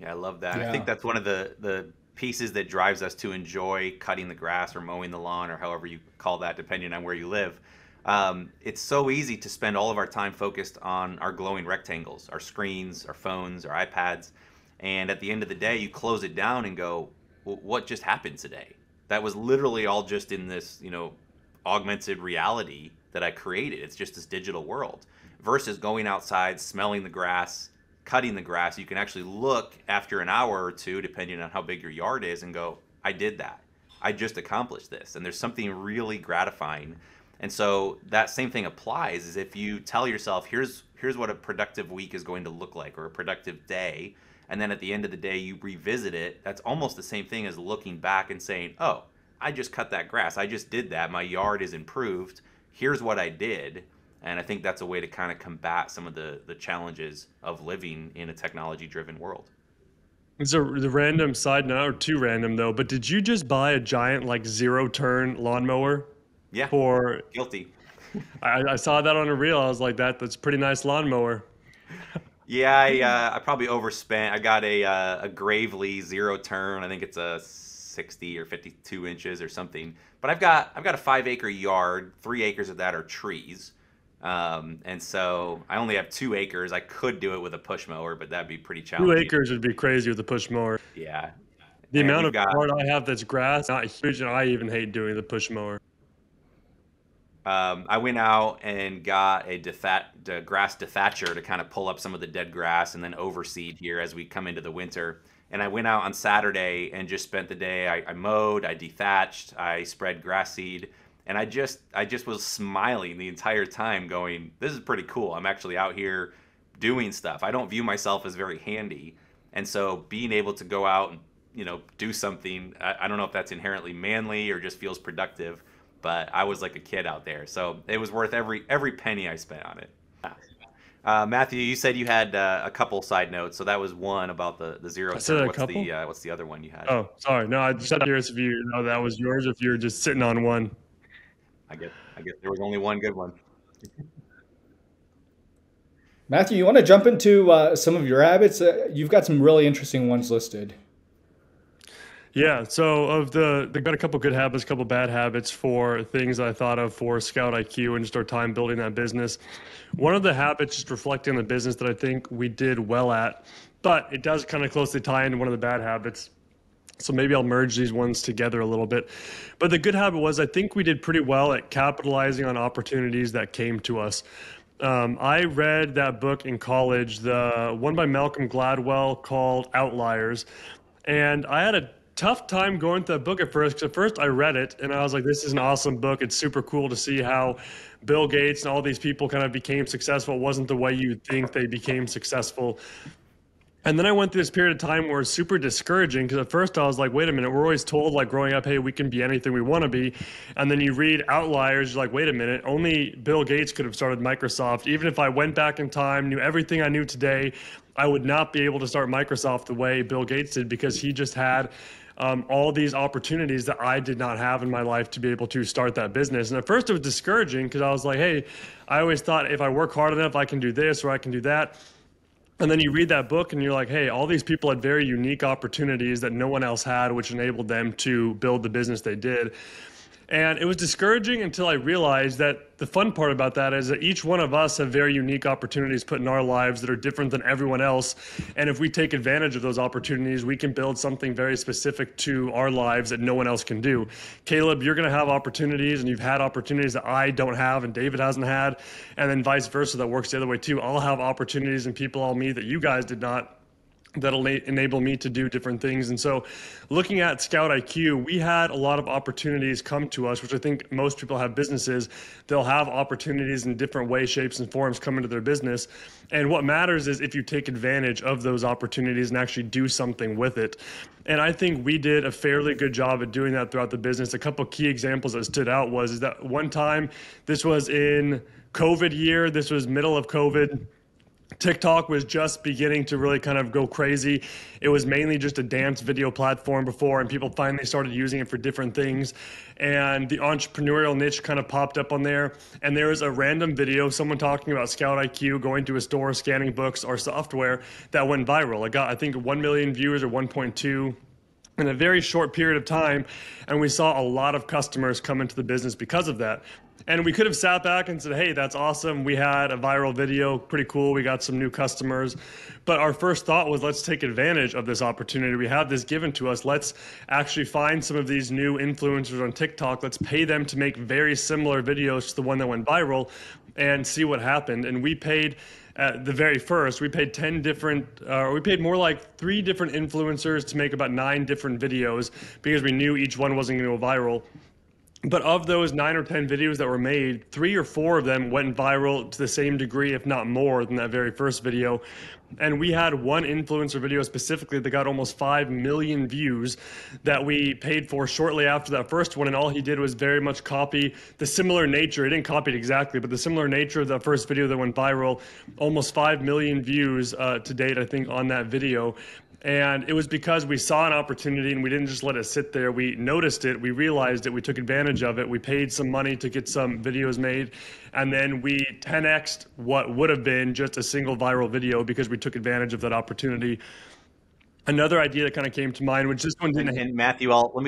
A: Yeah, I love that.
C: Yeah.
A: I think that's one of the pieces that drives us to enjoy cutting the grass or mowing the lawn or however you call that, depending on where you live. It's so easy to spend all of our time focused on our glowing rectangles, our screens, our phones, our iPads. And at the end of the day, you close it down and go, well, what just happened today? That was literally all just in this, augmented reality that I created. It's just this digital world versus going outside, smelling the grass, cutting the grass. You can actually look after an hour or two, depending on how big your yard is, and go, I did that. I just accomplished this. And there's something really gratifying. And so that same thing applies is if you tell yourself, here's what a productive week is going to look like, or a productive day, and then at the end of the day you revisit it, that's almost the same thing as looking back and saying, oh, I just cut that grass. I just did that. My yard is improved. Here's what I did. And I think that's a way to kind of combat some of the challenges of living in a technology-driven world.
D: It's a the random side note, or too random though, but did you just buy a giant like zero turn lawnmower
A: Yeah,
D: for,
A: guilty.
D: I saw that on a reel. I was like, that's a pretty nice lawnmower.
A: Yeah, I probably overspent. I got a Gravely zero turn. I think it's a 60 or 52 inches or something. But I've got a 5 acre yard. 3 acres of that are trees, and so I only have 2 acres. I could do it with a push mower, but that'd be pretty
D: Two
A: challenging.
D: acres would be crazy with a push mower.
A: Yeah,
D: The
A: and
D: amount
A: we've
D: of
A: got.
D: yard I have that's grass, not huge, and I even hate doing the push mower.
A: I went out and got a grass dethatcher to kind of pull up some of the dead grass and then overseed here as we come into the winter. And I went out on Saturday and just spent the day. I mowed, I dethatched, I spread grass seed, and I just was smiling the entire time, going, "This is pretty cool. I'm actually out here doing stuff." I don't view myself as very handy, and so being able to go out and do something, I don't know if that's inherently manly or just feels productive, but I was like a kid out there, so it was worth every penny I spent on it. Matthew, you said you had a couple side notes, so that was one about the zero
D: I said
A: turn.
D: a
A: What's
D: couple.
A: the other one you had?
D: Oh, sorry. No, I just got curious if you know that was yours, if you're just sitting on one.
A: I guess there was only one good one.
C: Matthew, you want to jump into some of your habits? You've got some really interesting ones listed.
D: Yeah, so got a couple good habits, a couple bad habits for things I thought of for Scout IQ and just our time building that business. One of the habits, just reflecting on the business, that I think we did well at, but it does kind of closely tie into one of the bad habits. So maybe I'll merge these ones together a little bit. But the good habit was, I think we did pretty well at capitalizing on opportunities that came to us. I read that book in college, the one by Malcolm Gladwell called Outliers. And I had a tough time going through that book at first, because at first I read it and I was like, this is an awesome book. It's super cool to see how Bill Gates and all these people kind of became successful. It wasn't the way you'd think they became successful. And then I went through this period of time where it's super discouraging, because at first I was like, wait a minute, we're always told, like growing up, hey, we can be anything we want to be. And then you read Outliers, you're like, wait a minute, only Bill Gates could have started Microsoft. Even if I went back in time, knew everything I knew today, I would not be able to start Microsoft the way Bill Gates did, because he just had all these opportunities that I did not have in my life to be able to start that business. And at first it was discouraging, because I was like, hey, I always thought if I work hard enough, I can do this or I can do that. And then you read that book and you're like, hey, all these people had very unique opportunities that no one else had, which enabled them to build the business they did. And it was discouraging until I realized that the fun part about that is that each one of us have very unique opportunities put in our lives that are different than everyone else. And if we take advantage of those opportunities, we can build something very specific to our lives that no one else can do. Caleb, you're going to have opportunities, and you've had opportunities that I don't have and David hasn't had. And then vice versa, that works the other way too. I'll have opportunities and people I'll meet that you guys did not, that'll enable me to do different things. And so looking at Scout IQ, we had a lot of opportunities come to us, which I think most people have businesses. They'll have opportunities in different ways, shapes, and forms come into their business. And what matters is if you take advantage of those opportunities and actually do something with it. And I think we did a fairly good job at doing that throughout the business. A couple of key examples that stood out is that one time, this was in COVID year, this was middle of COVID, TikTok was just beginning to really kind of go crazy. It was mainly just a dance video platform before, and people finally started using it for different things. And the entrepreneurial niche kind of popped up on there. And there was a random video, someone talking about Scout IQ, going to a store, scanning books or software, that went viral. It got, I think, 1 million viewers or 1.2 in a very short period of time. And we saw a lot of customers come into the business because of that. And we could have sat back and said, hey, that's awesome. We had a viral video, pretty cool. We got some new customers. But our first thought was, let's take advantage of this opportunity. We have this given to us. Let's actually find some of these new influencers on TikTok. Let's pay them to make very similar videos to the one that went viral and see what happened. And we paid at the very first, we paid 10 different, we paid more like 3 different influencers to make about 9 different videos because we knew each one wasn't going to go viral. But of those 9 or 10 videos that were made, 3 or 4 of them went viral to the same degree, if not more, than that very first video. And we had one influencer video specifically that got almost 5 million views that we paid for shortly after that first one. And all he did was very much copy the similar nature. He didn't copy it exactly, but the similar nature of the first video that went viral, almost 5 million views to date, I think, on that video. And it was because we saw an opportunity and we didn't just let it sit there. We noticed it, we realized it, we took advantage of it, we paid some money to get some videos made, and then we 10x'd what would have been just a single viral video because we took advantage of that opportunity. Another idea that kind of came to mind, which this one didn't.
A: And Matthew, let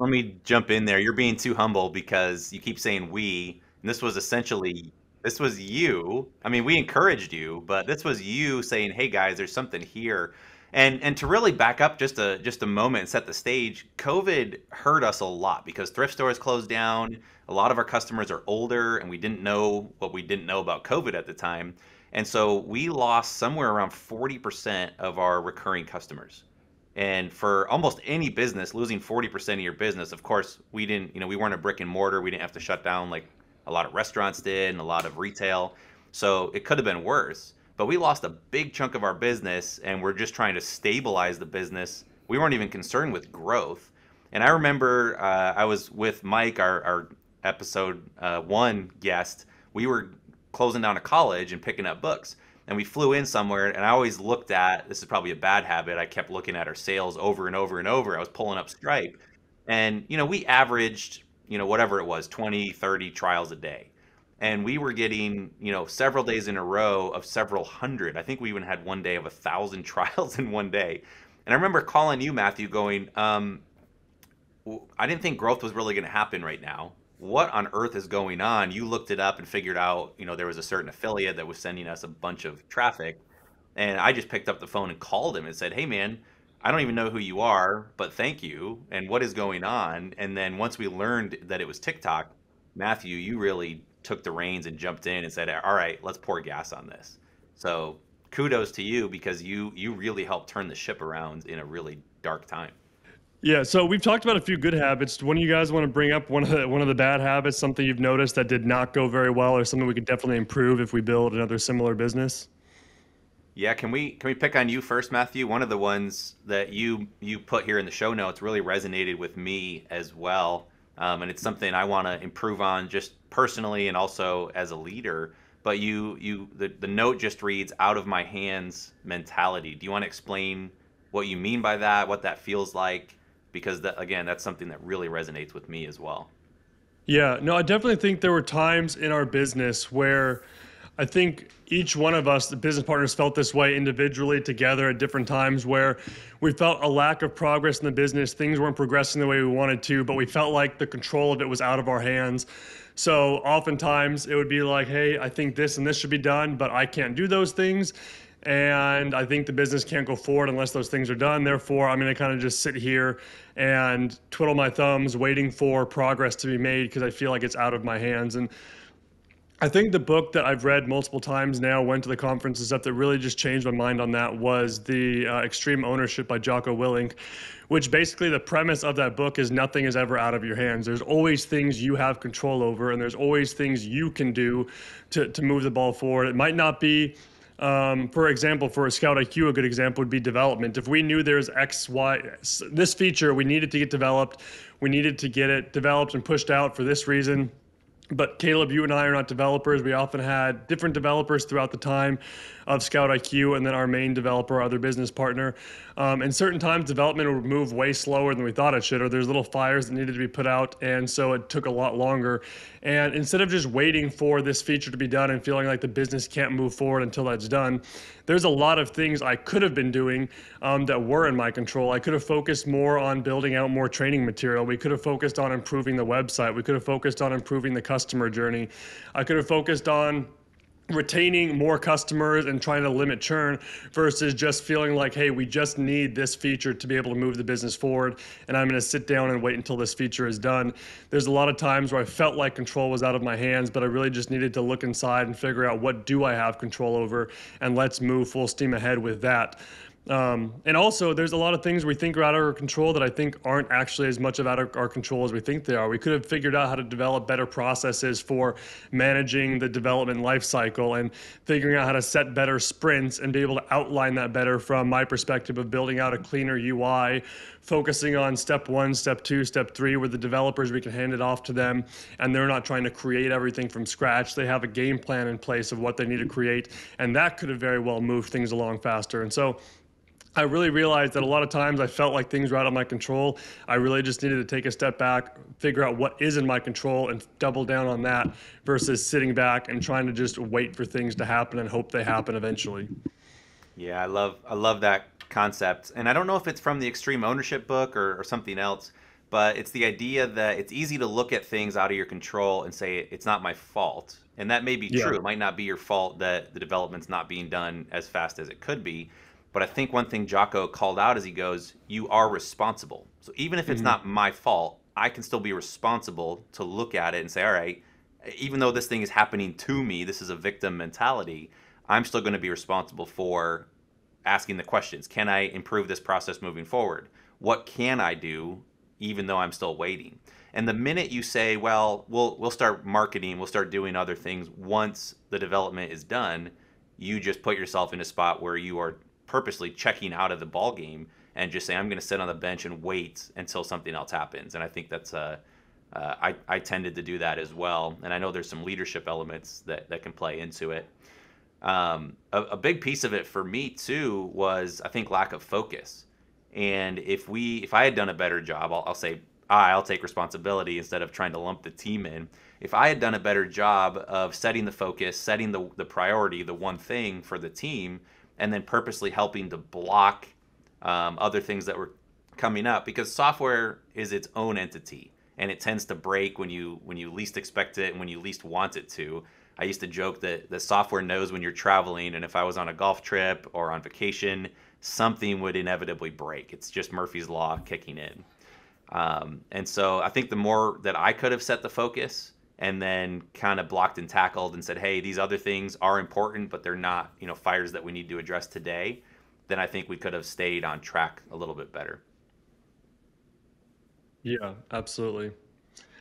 A: me jump in there. You're being too humble because you keep saying we, and this was you. I mean, we encouraged you, but this was you saying, "Hey guys, there's something here." And to really back up just a moment and set the stage, COVID hurt us a lot because thrift stores closed down. A lot of our customers are older, and we didn't know what we didn't know about COVID at the time. And so we lost somewhere around 40% of our recurring customers. And for almost any business, losing 40% of your business, of course, we didn't, we weren't a brick and mortar. We didn't have to shut down like a lot of restaurants did and a lot of retail. So it could have been worse. But we lost a big chunk of our business, and we're just trying to stabilize the business. We weren't even concerned with growth. And I remember I was with Mike, our episode 1 guest. We were closing down a college and picking up books. And we flew in somewhere, and I always looked at, this is probably a bad habit, I kept looking at our sales over and over and over. I was pulling up Stripe. And, we averaged, whatever it was, 20, 30 trials a day. And we were getting, several days in a row of several hundred. I think we even had one day of 1,000 trials in one day. And I remember calling you, Matthew, going, I didn't think growth was really going to happen right now. What on earth is going on? You looked it up and figured out, there was a certain affiliate that was sending us a bunch of traffic. And I just picked up the phone and called him and said, hey, man, I don't even know who you are, but thank you. And what is going on? And then once we learned that it was TikTok, Matthew, you really took the reins and jumped in and said, all right, let's pour gas on this. So kudos to you because you really helped turn the ship around in a really dark time.
D: Yeah, so we've talked about a few good habits. One of you guys want to bring up one of the bad habits, something you've noticed that did not go very well, or something we could definitely improve if we build another similar business?
A: Yeah, can we pick on you first, Matthew? One of the ones that you put here in the show notes really resonated with me as well. And it's something I want to improve on just personally and also as a leader. But the note just reads out of my hands mentality. Do you want to explain what you mean by that, what that feels like? Because again, that's something that really resonates with me as well.
D: Yeah, no, I definitely think there were times in our business where I think each one of us, the business partners, felt this way individually together at different times where we felt a lack of progress in the business. Things weren't progressing the way we wanted to, but we felt like the control of it was out of our hands. So oftentimes it would be like, hey, I think this and this should be done, but I can't do those things. And I think the business can't go forward unless those things are done. Therefore, I'm going to kind of just sit here and twiddle my thumbs waiting for progress to be made because I feel like it's out of my hands. And I think the book that I've read multiple times now, went to the conference and stuff, that really just changed my mind on that was the Extreme Ownership by Jocko Willink, which basically the premise of that book is nothing is ever out of your hands. There's always things you have control over, and there's always things you can do to move the ball forward. It might not be, for example, for a Scout IQ, a good example would be development. If we knew there's X, Y, this feature, we needed to get developed, we needed to get it developed and pushed out for this reason. But Caleb, you and I are not developers. We often had different developers throughout the time of Scout IQ, and then our main developer, our other business partner. And certain times development would move way slower than we thought it should, or there's little fires that needed to be put out, and so it took a lot longer. And instead of just waiting for this feature to be done and feeling like the business can't move forward until that's done, there's a lot of things I could have been doing that were in my control. I could have focused more on building out more training material. We could have focused on improving the website. We could have focused on improving the customer journey. I could have focused on retaining more customers and trying to limit churn versus just feeling like, hey, we just need this feature to be able to move the business forward, and I'm going to sit down and wait until this feature is done. There's a lot of times where I felt like control was out of my hands, but I really just needed to look inside and figure out what do I have control over, and let's move full steam ahead with that. And also, there's a lot of things we think are out of our control that I think aren't actually as much of out of our control as we think they are. We could have figured out how to develop better processes for managing the development life cycle and figuring out how to set better sprints and be able to outline that better from my perspective of building out a cleaner UI, focusing on step 1, step 2, step 3, where the developers, we can hand it off to them and they're not trying to create everything from scratch. They have a game plan in place of what they need to create, and that could have very well moved things along faster. And so I really realized that a lot of times I felt like things were out of my control. I really just needed to take a step back, figure out what is in my control and double down on that versus sitting back and trying to just wait for things to happen and hope they happen eventually.
A: Yeah, I love that concept. And I don't know if it's from the Extreme Ownership book or something else, but it's the idea that it's easy to look at things out of your control and say it's not my fault. And that may be
D: Yeah.
A: true. It might not be your fault that the development's not being done as fast as it could be. But I think one thing Jocko called out as he goes, you are responsible. So even if it's not my fault, I can still be responsible to look at it and say, all right, even though this thing is happening to me, this is a victim mentality, I'm still going to be responsible for asking the questions. Can I improve this process moving forward? What can I do even though I'm still waiting? And the minute you say, well, we'll start marketing, we'll start doing other things once the development is done, you just put yourself in a spot where you are purposely checking out of the ball game and just saying, I'm going to sit on the bench and wait until something else happens. And I think that's I tended to do that as well. And I know there's some leadership elements that can play into it. A big piece of it for me too was, I think, lack of focus. And if I had done a better job, I'll say I'll take responsibility instead of trying to lump the team in. If I had done a better job of setting the focus, setting the priority, the one thing for the team, and then purposely helping to block other things that were coming up, because software is its own entity and it tends to break when you least expect it and when you least want it to. I used to joke that the software knows when you're traveling, and if I was on a golf trip or on vacation, something would inevitably break. It's just Murphy's Law kicking in. And so I think the more that I could have set the focus and then kind of blocked and tackled and said, hey, these other things are important, but they're not, fires that we need to address today, then I think we could have stayed on track a little bit better.
D: Yeah, absolutely.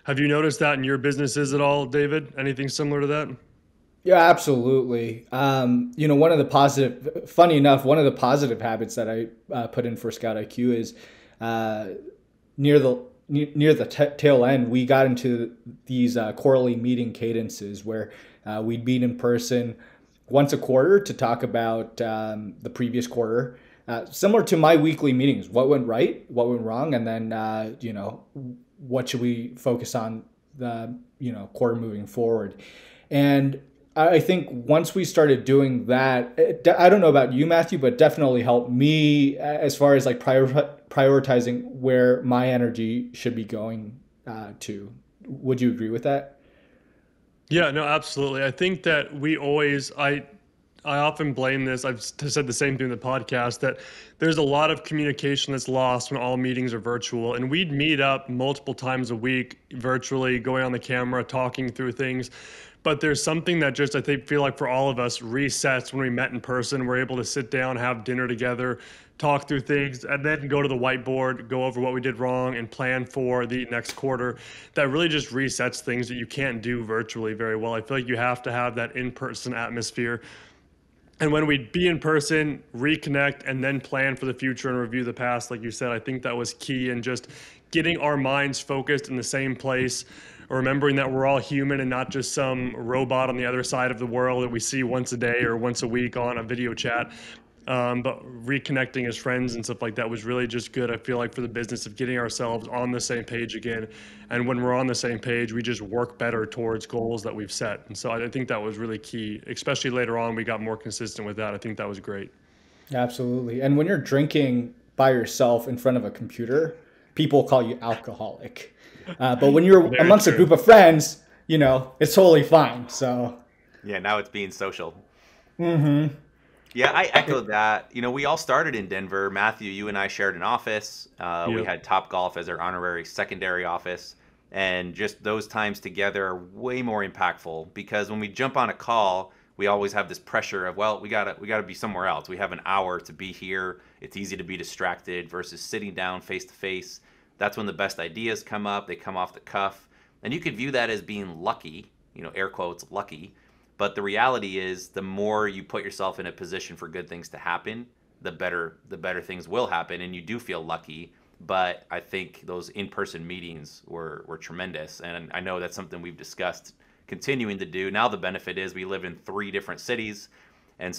D: Have you noticed that in your businesses at all, David? Anything similar to that?
C: Yeah, absolutely. Funny enough, one of the positive habits that I put in for Scout IQ is near the tail end, we got into these quarterly meeting cadences where we'd meet in person once a quarter to talk about the previous quarter, similar to my weekly meetings. What went right, what went wrong, and then what should we focus on the quarter moving forward. And I think once we started doing that, I don't know about you, Matthew, but definitely helped me as far as like prioritizing where my energy should be going to. Would you agree with that?
D: Yeah, no, absolutely. I think that I often blame this. I've said the same thing in the podcast, that there's a lot of communication that's lost when all meetings are virtual. And we'd meet up multiple times a week virtually, going on the camera, talking through things. But there's something that just, I think, feel like for all of us resets when we met in person. We're able to sit down, have dinner together, talk through things, and then go to the whiteboard, go over what we did wrong, and plan for the next quarter. That really just resets things that you can't do virtually very well. I feel like you have to have that in-person atmosphere. And when we'd be in person, reconnect, and then plan for the future and review the past, like you said, I think that was key in just getting our minds focused in the same place, remembering that we're all human and not just some robot on the other side of the world that we see once a day or once a week on a video chat. But reconnecting as friends and stuff like that was really just good. I feel like for the business of getting ourselves on the same page again. And when we're on the same page, we just work better towards goals that we've set. And so I think that was really key, especially later on, we got more consistent with that. I think that was great.
C: Absolutely. And when you're drinking by yourself in front of a computer, people call you alcoholic. But when you're
D: Very
C: amongst a
D: true.
C: group of friends, it's totally fine. So,
A: Yeah, now it's being social. Yeah, I echo that. We all started in Denver. Matthew, you and I shared an office. We
D: Yep.
A: had Top Golf as our honorary secondary office. And just those times together are way more impactful because when we jump on a call, we always have this pressure of, well, we gotta be somewhere else. We have an hour to be here. It's easy to be distracted versus sitting down face to face. That's when the best ideas come up. They come off the cuff. And you could view that as being lucky, air quotes, lucky. But the reality is, the more you put yourself in a position for good things to happen, the better things will happen, and you do feel lucky. But I think those in-person meetings were tremendous, and I know that's something we've discussed continuing to do. Now the benefit is we live in 3 different cities,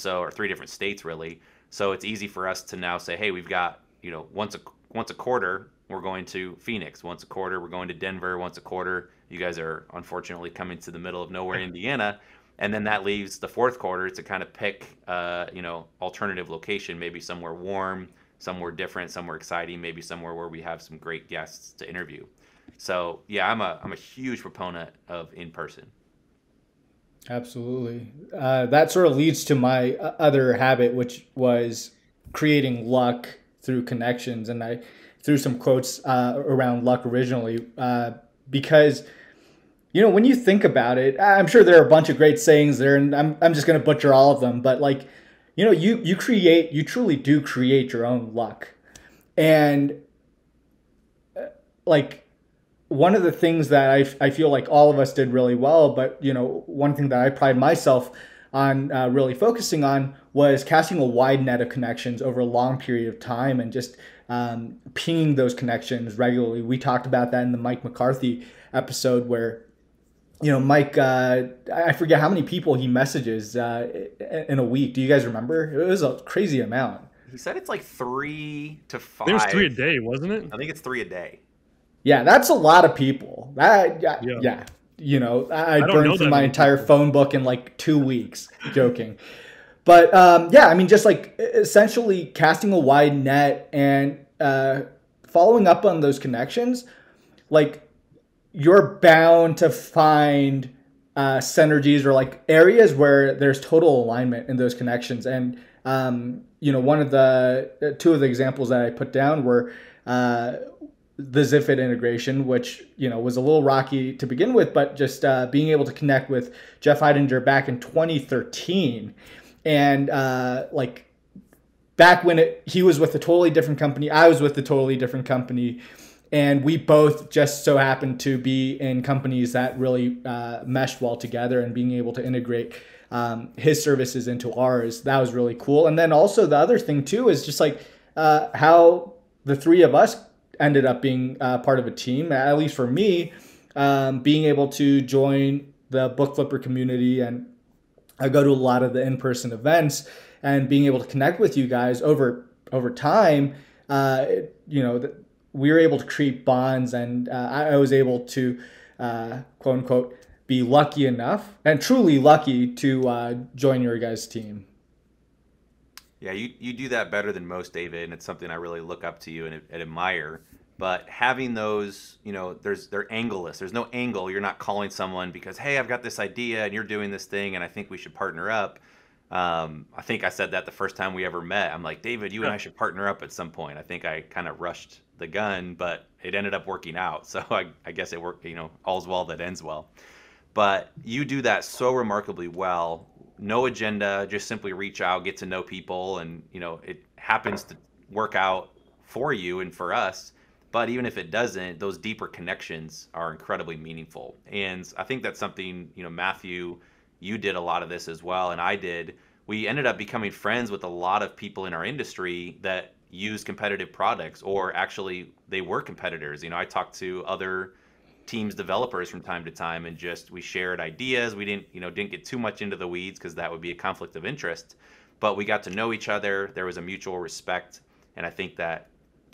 A: or 3 different states really. So it's easy for us to now say, hey, we've got once a quarter we're going to Phoenix, once a quarter we're going to Denver, once a quarter you guys are unfortunately coming to the middle of nowhere, Indiana. And then that leaves the fourth quarter to kind of pick, alternative location, maybe somewhere warm, somewhere different, somewhere exciting, maybe somewhere where we have some great guests to interview. So yeah, I'm a huge proponent of in person.
C: absolutely. That sort of leads to my other habit, which was creating luck through connections. And I threw some quotes around luck originally because when you think about it, I'm sure there are a bunch of great sayings there, and I'm just going to butcher all of them. But you truly do create your own luck, and like one of the things that I feel like all of us did really well, but one thing that I pride myself on really focusing on was casting a wide net of connections over a long period of time and just pinging those connections regularly. We talked about that in the Mike McCarthy episode where Mike, I forget how many people he messages in a week. Do you guys remember? It was a crazy amount.
A: He said it's like 3 to 5.
D: I think it was 3 a day, wasn't it?
A: I think it's 3 a day.
C: Yeah, that's a lot of people. That, yeah,
D: Yeah.
C: yeah. I
D: I don't know
C: burned through
D: that
C: my
D: many
C: entire
D: people.
C: phone book in like 2 weeks. Joking. But yeah, I mean, just like essentially casting a wide net and following up on those connections, like you're bound to find synergies or like areas where there's total alignment in those connections. And one of the two of the examples that I put down were the Zipfit integration, which was a little rocky to begin with, but just being able to connect with Jeff Heidinger back in 2013, and like back when he was with a totally different company, I was with a totally different company, and we both just so happened to be in companies that really meshed well together, and being able to integrate his services into ours, that was really cool. And then also the other thing too is just like how the three of us ended up being part of a team, at least for me, being able to join the book flipper community, and I go to a lot of the in-person events, and being able to connect with you guys over time, we were able to create bonds, and I was able to quote unquote be lucky enough and truly lucky to join your guys' team.
A: Yeah, you do that better than most, David, and it's something I really look up to you and admire. But having those, they're angleless. There's no angle. You're not calling someone because, hey, I've got this idea and you're doing this thing and I think we should partner up. I think I said that the first time we ever met. I'm like, David, you and I should partner up at some point. I think I kind of rushed the gun, but it ended up working out. So I guess it worked, all's well that ends well. But you do that so remarkably well. No agenda, just simply reach out, get to know people, and it happens to work out for you and for us. But even if it doesn't, those deeper connections are incredibly meaningful. And I think that's something, Matthew, you did a lot of this as well, and I did. We ended up becoming friends with a lot of people in our industry that use competitive products, or actually they were competitors. I talked to other teams developers from time to time, and just we shared ideas. We didn't get too much into the weeds because that would be a conflict of interest. but we got to know each other. There was a mutual respect, and I think that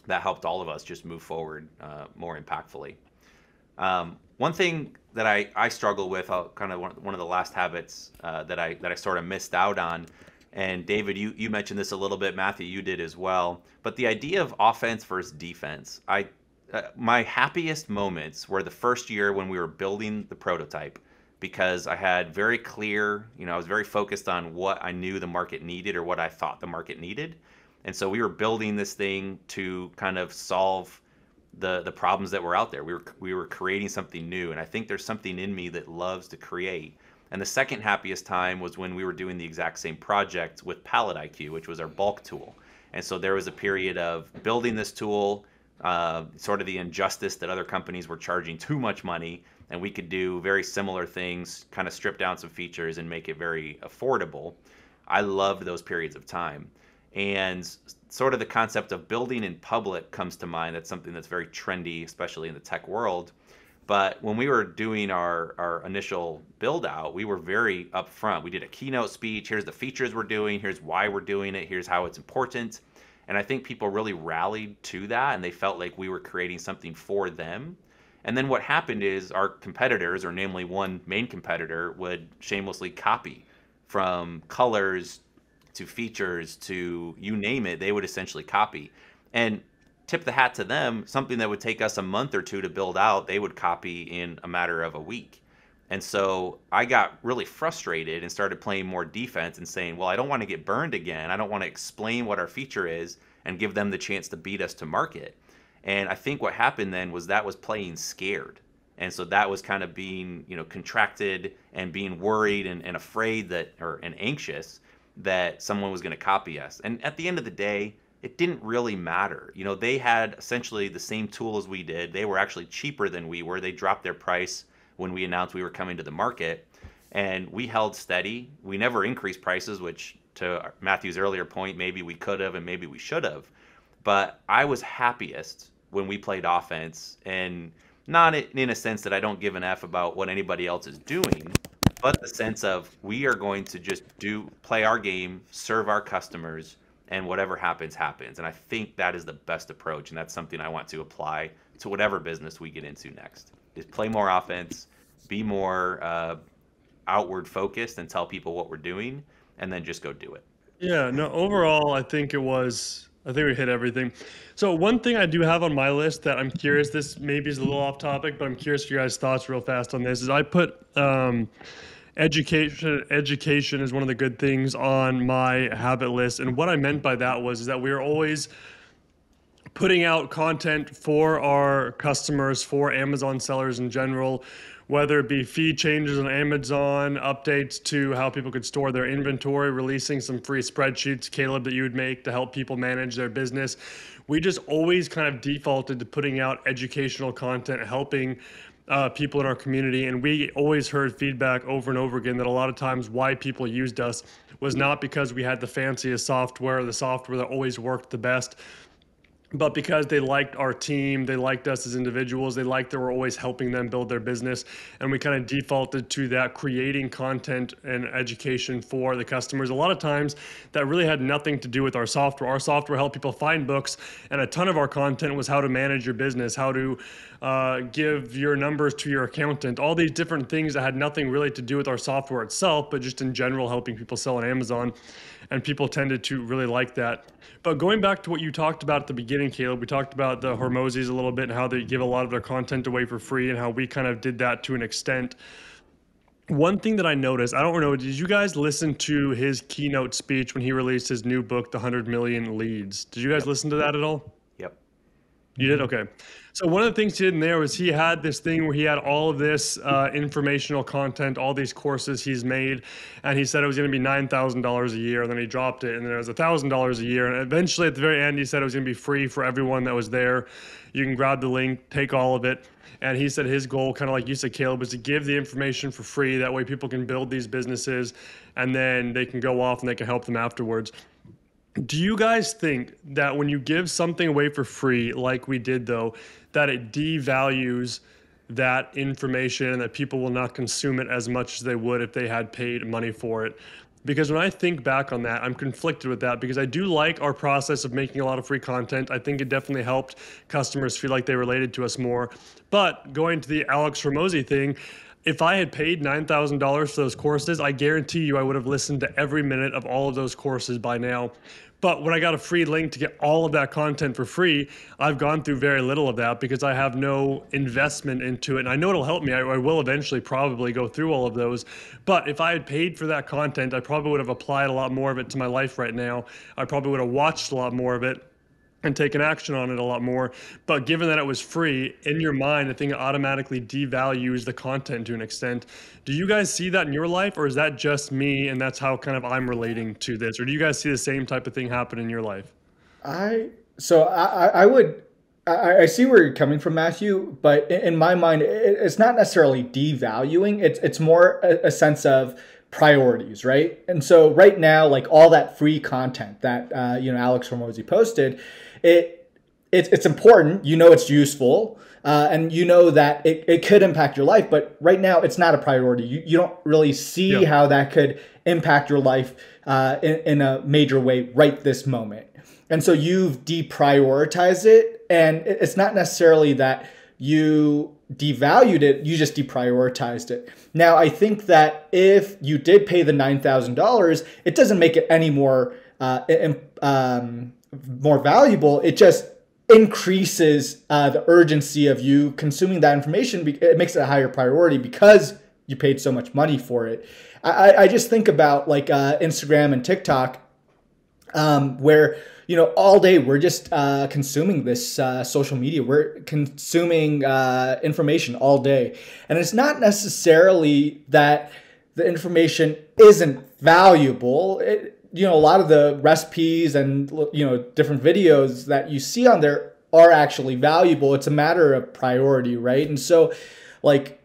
A: helped all of us just move forward more impactfully. One thing that I struggle with, kind of one of the last habits that I sort of missed out on, and David, you mentioned this a little bit, Matthew, you did as well, but the idea of offense versus defense. My happiest moments were the first year when we were building the prototype, because I had very clear, I was very focused on what I knew the market needed or what I thought the market needed. And so we were building this thing to kind of solve the problems that were out there. We were creating something new, and I think there's something in me that loves to create. And the second happiest time was when we were doing the exact same project with Pallet IQ, which was our bulk tool. And so there was a period of building this tool, sort of the injustice that other companies were charging too much money, and we could do very similar things, kind of strip down some features and make it very affordable. I loved those periods of time. And sort of the concept of building in public comes to mind. That's something that's very trendy, especially in the tech world. But when we were doing our initial build out, we were very upfront. We did a keynote speech. Here's the features we're doing. Here's why we're doing it. Here's how it's important. And I think people really rallied to that, and they felt like we were creating something for them. And then what happened is our competitors, or namely one main competitor, would shamelessly copy from colors to features to you name it. They would essentially copy. And tip the hat to them, something that would take us a month or two to build out, they would copy in a matter of a week. And so I got really frustrated and started playing more defense and saying, well, I don't want to get burned again. I don't want to explain what our feature is and give them the chance to beat us to market. And I think what happened then was that was playing scared. And so that was kind of being, contracted and being worried and afraid and anxious that someone was going to copy us. And at the end of the day, it didn't really matter. They had essentially the same tool as we did. They were actually cheaper than we were. They dropped their price when we announced we were coming to the market, and we held steady. We never increased prices, which, to Matthew's earlier point, maybe we could have and maybe we should have. But I was happiest when we played offense, and not in a sense that I don't give an F about what anybody else is doing, but the sense of we are going to just play our game, serve our customers, and whatever happens, happens. And I think that is the best approach, and that's something I want to apply to whatever business we get into next, is play more offense, be more outward focused and tell people what we're doing, and then just go do it.
D: Yeah, no, overall, I think we hit everything. So one thing I do have on my list that I'm curious, this maybe is a little off topic, but I'm curious for your guys' thoughts real fast on this, is I put education is one of the good things on my habit list. And what I meant by that is that we are always putting out content for our customers, for Amazon sellers in general, whether it be fee changes on Amazon, updates to how people could store their inventory, releasing some free spreadsheets, Caleb, that you would make to help people manage their business. We just always kind of defaulted to putting out educational content, helping people in our community. And we always heard feedback over and over again that a lot of times why people used us was not because we had the fanciest software, the software that always worked the best, but because they liked our team, they liked us as individuals, they liked that we're always helping them build their business. And we kind of defaulted to that, creating content and education for the customers. A lot of times that really had nothing to do with our software. Our software helped people find books, and a ton of our content was how to manage your business, how to give your numbers to your accountant, all these different things that had nothing really to do with our software itself, but just in general helping people sell on Amazon. And people tended to really like that. But going back to what you talked about at the beginning, Caleb, we talked about the Hormozis a little bit and how they give a lot of their content away for free and how we kind of did that to an extent. One thing that I noticed, I don't know, did you guys listen to his keynote speech when he released his new book, The 100 Million Leads? Did you guys listen to that at all?
A: Yep.
D: You did? Okay. So one of the things he did in there was he had this thing where he had all of this informational content, all these courses he's made, and he said it was going to be $9,000 a year, and then he dropped it, and then it was $1,000 a year, and eventually at the very end he said it was going to be free for everyone that was there. You can grab the link, take all of it, and he said his goal, kind of like you said, Caleb, was to give the information for free. That way people can build these businesses, and then they can go off and they can help them afterwards. Do you guys think that when you give something away for free, like we did though, that it devalues that information and that people will not consume it as much as they would if they had paid money for it? Because when I think back on that, I'm conflicted with that because I do like our process of making a lot of free content. I think it definitely helped customers feel like they related to us more. But going to the Alex Ramosi thing, if I had paid $9,000 for those courses, I guarantee you I would have listened to every minute of all of those courses by now. But when I got a free link to get all of that content for free, I've gone through very little of that because I have no investment into it. And I know it'll help me. I will eventually probably go through all of those. But if I had paid for that content, I probably would have applied a lot more of it to my life right now. I probably would have watched a lot more of it and taken action on it a lot more. But given that it was free, in your mind, I think it automatically devalues the content to an extent. Do you guys see that in your life, or is that just me and that's how kind of I'm relating to this? Or do you guys see the same type of thing happen in your life?
C: I would I see where you're coming from, Matthew, but in my mind, it's not necessarily devaluing. It's more a sense of priorities, right? And so right now, like all that free content that Alex Hormozy posted, it's important. You know, it's useful, and you know that it could impact your life. But right now, it's not a priority. You don't really see how that could impact your life in a major way right this moment. And so you've deprioritized it, and it's not necessarily that you devalued it, you just deprioritized it. Now, I think that if you did pay the $9,000, it doesn't make it any more more valuable. It just increases the urgency of you consuming that information. It makes it a higher priority because you paid so much money for it. I just think about like Instagram and TikTok, where all day we're just consuming this social media. We're consuming information all day. And it's not necessarily that the information isn't valuable. A lot of the recipes and, different videos that you see on there are actually valuable. It's a matter of priority, right? And so, like,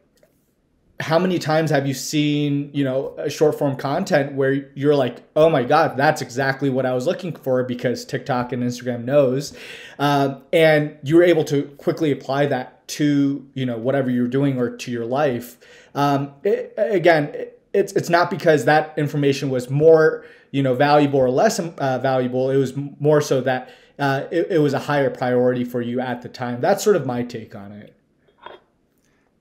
C: how many times have you seen, a short form content where you're like, oh my God, that's exactly what I was looking for because TikTok and Instagram knows. And you were able to quickly apply that to, whatever you're doing or to your life. It's not because that information was more, valuable or less valuable. It was more so that it was a higher priority for you at the time. That's sort of my take on it.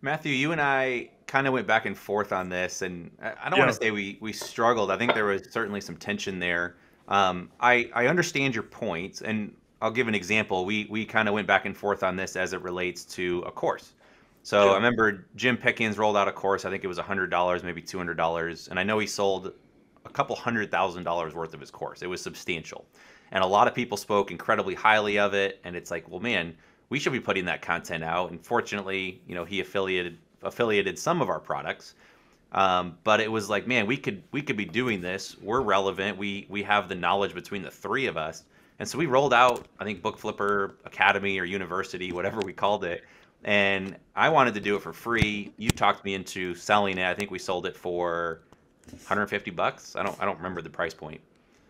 A: Matthew, you and I kind of went back and forth on this, and I don't want to say we struggled. I think there was certainly some tension there. I understand your point, and I'll give an example. We kind of went back and forth on this as it relates to a course. So I remember Jim Pickens rolled out a course. I think it was $100, maybe $200, and I know he sold a couple $100,000 worth of his course. It was substantial, and a lot of people spoke incredibly highly of it. And it's like, well, man, we should be putting that content out. And fortunately, he affiliated some of our products, but it was like, man, we could be doing this. We're relevant. We have the knowledge between the three of us, and so we rolled out, I think, Book Flipper Academy or University, whatever we called it. And I wanted to do it for free. You talked me into selling it. I think we sold it for $150. I don't remember the price point.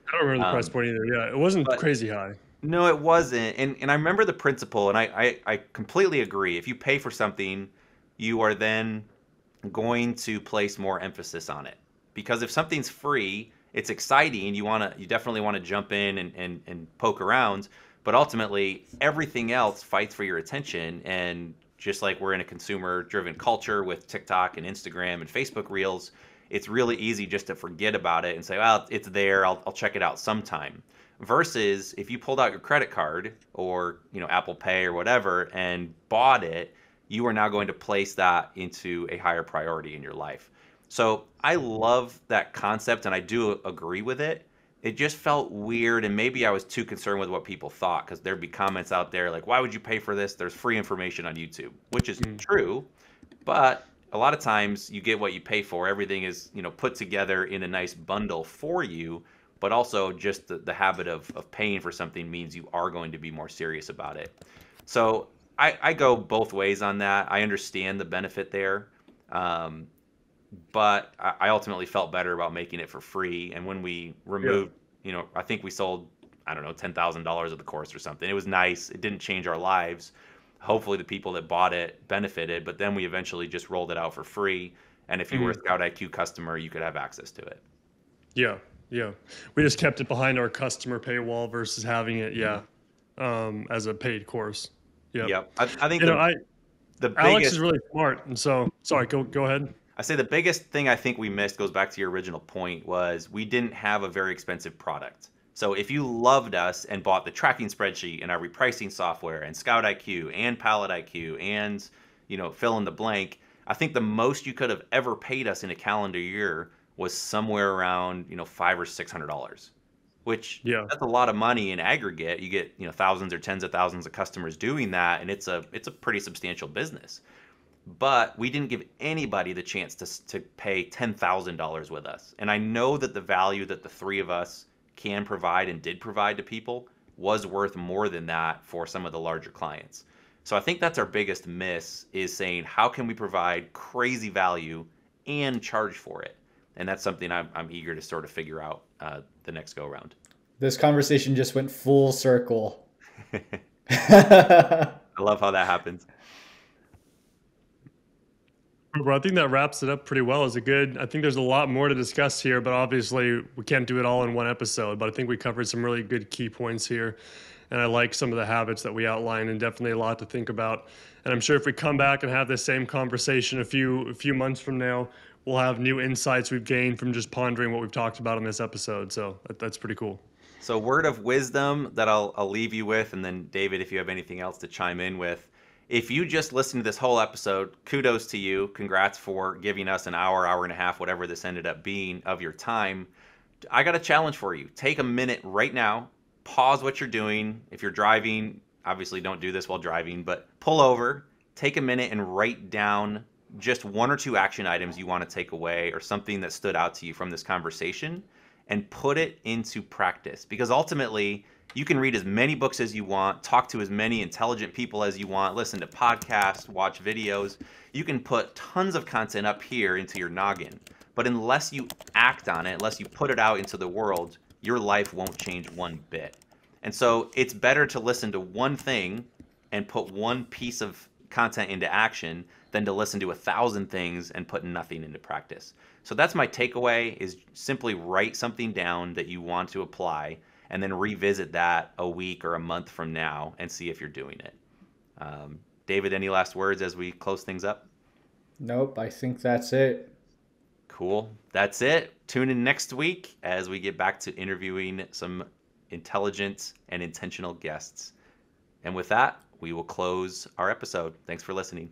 D: I don't remember the price point either. Yeah, it wasn't crazy high.
A: No, it wasn't. And I remember the principle, and I completely agree. If you pay for something, you are then going to place more emphasis on it. Because if something's free, it's exciting. You definitely want to jump in and poke around. But ultimately, everything else fights for your attention. And just like we're in a consumer-driven culture with TikTok and Instagram and Facebook Reels, it's really easy just to forget about it and say, well, it's there. I'll check it out sometime. Versus if you pulled out your credit card or Apple Pay or whatever and bought it, you are now going to place that into a higher priority in your life. So I love that concept, and I do agree with it. It just felt weird, and maybe I was too concerned with what people thought, because there'd be comments out there like, why would you pay for this? There's free information on YouTube, which is true, but a lot of times you get what you pay for. Everything is put together in a nice bundle for you, but also just the habit of paying for something means you are going to be more serious about it. So I go both ways on that. I understand the benefit there, but I ultimately felt better about making it for free. And when we removed, I think we sold, I don't know, $10,000 of the course or something. It was nice. It didn't change our lives. Hopefully the people that bought it benefited, but then we eventually just rolled it out for free. And if you were a Scout IQ customer, you could have access to it.
D: Yeah, yeah. We just kept it behind our customer paywall versus having it, as a paid course. Yep.
A: Yep. I think
D: You know,
A: the
D: Alex is
A: biggest
D: really smart, and so sorry. Go ahead.
A: I say the biggest thing I think we missed goes back to your original point was we didn't have a very expensive product. So if you loved us and bought the tracking spreadsheet and our repricing software and Scout IQ and Pallet IQ and fill in the blank, I think the most you could have ever paid us in a calendar year was somewhere around $500 or $600, which
D: Yeah,
A: that's a lot of money in aggregate. You get thousands or tens of thousands of customers doing that, and it's a pretty substantial business. But we didn't give anybody the chance to pay $10,000 with us. And I know that the value that the three of us can provide and did provide to people was worth more than that for some of the larger clients. So I think that's our biggest miss, is saying, how can we provide crazy value and charge for it? And that's something I'm eager to sort of figure out the next go around.
C: This conversation just went full circle.
A: I love how that happens.
D: well, I think that wraps it up pretty well. I think there's a lot more to discuss here, but obviously we can't do it all in one episode. But I think we covered some really good key points here, and I like some of the habits that we outlined, and definitely a lot to think about. And I'm sure if we come back and have this same conversation a few months from now, we'll have new insights we've gained from just pondering what we've talked about in this episode. So that's pretty cool.
A: So, word of wisdom that I'll leave you with, and then David, if you have anything else to chime in with. If you just listened to this whole episode, kudos to you. Congrats for giving us an hour and a half, whatever this ended up being, of your time. I got a challenge for you. Take a minute right now, pause what you're doing. If you're driving, obviously don't do this while driving, but pull over, take a minute and write down just one or two action items you want to take away, or something that stood out to you from this conversation, and put it into practice. Because ultimately, you can read as many books as you want, talk to as many intelligent people as you want, listen to podcasts, watch videos. You can put tons of content up here into your noggin. But unless you act on it, unless you put it out into the world, your life won't change one bit. And so it's better to listen to one thing and put one piece of content into action than to listen to 1,000 things and put nothing into practice. So that's my takeaway, is simply write something down that you want to apply, and then revisit that a week or a month from now and see if you're doing it. David, any last words as we close things up?
C: Nope, I think that's it.
A: Cool. That's it. Tune in next week as we get back to interviewing some intelligent and intentional guests. And with that, we will close our episode. Thanks for listening.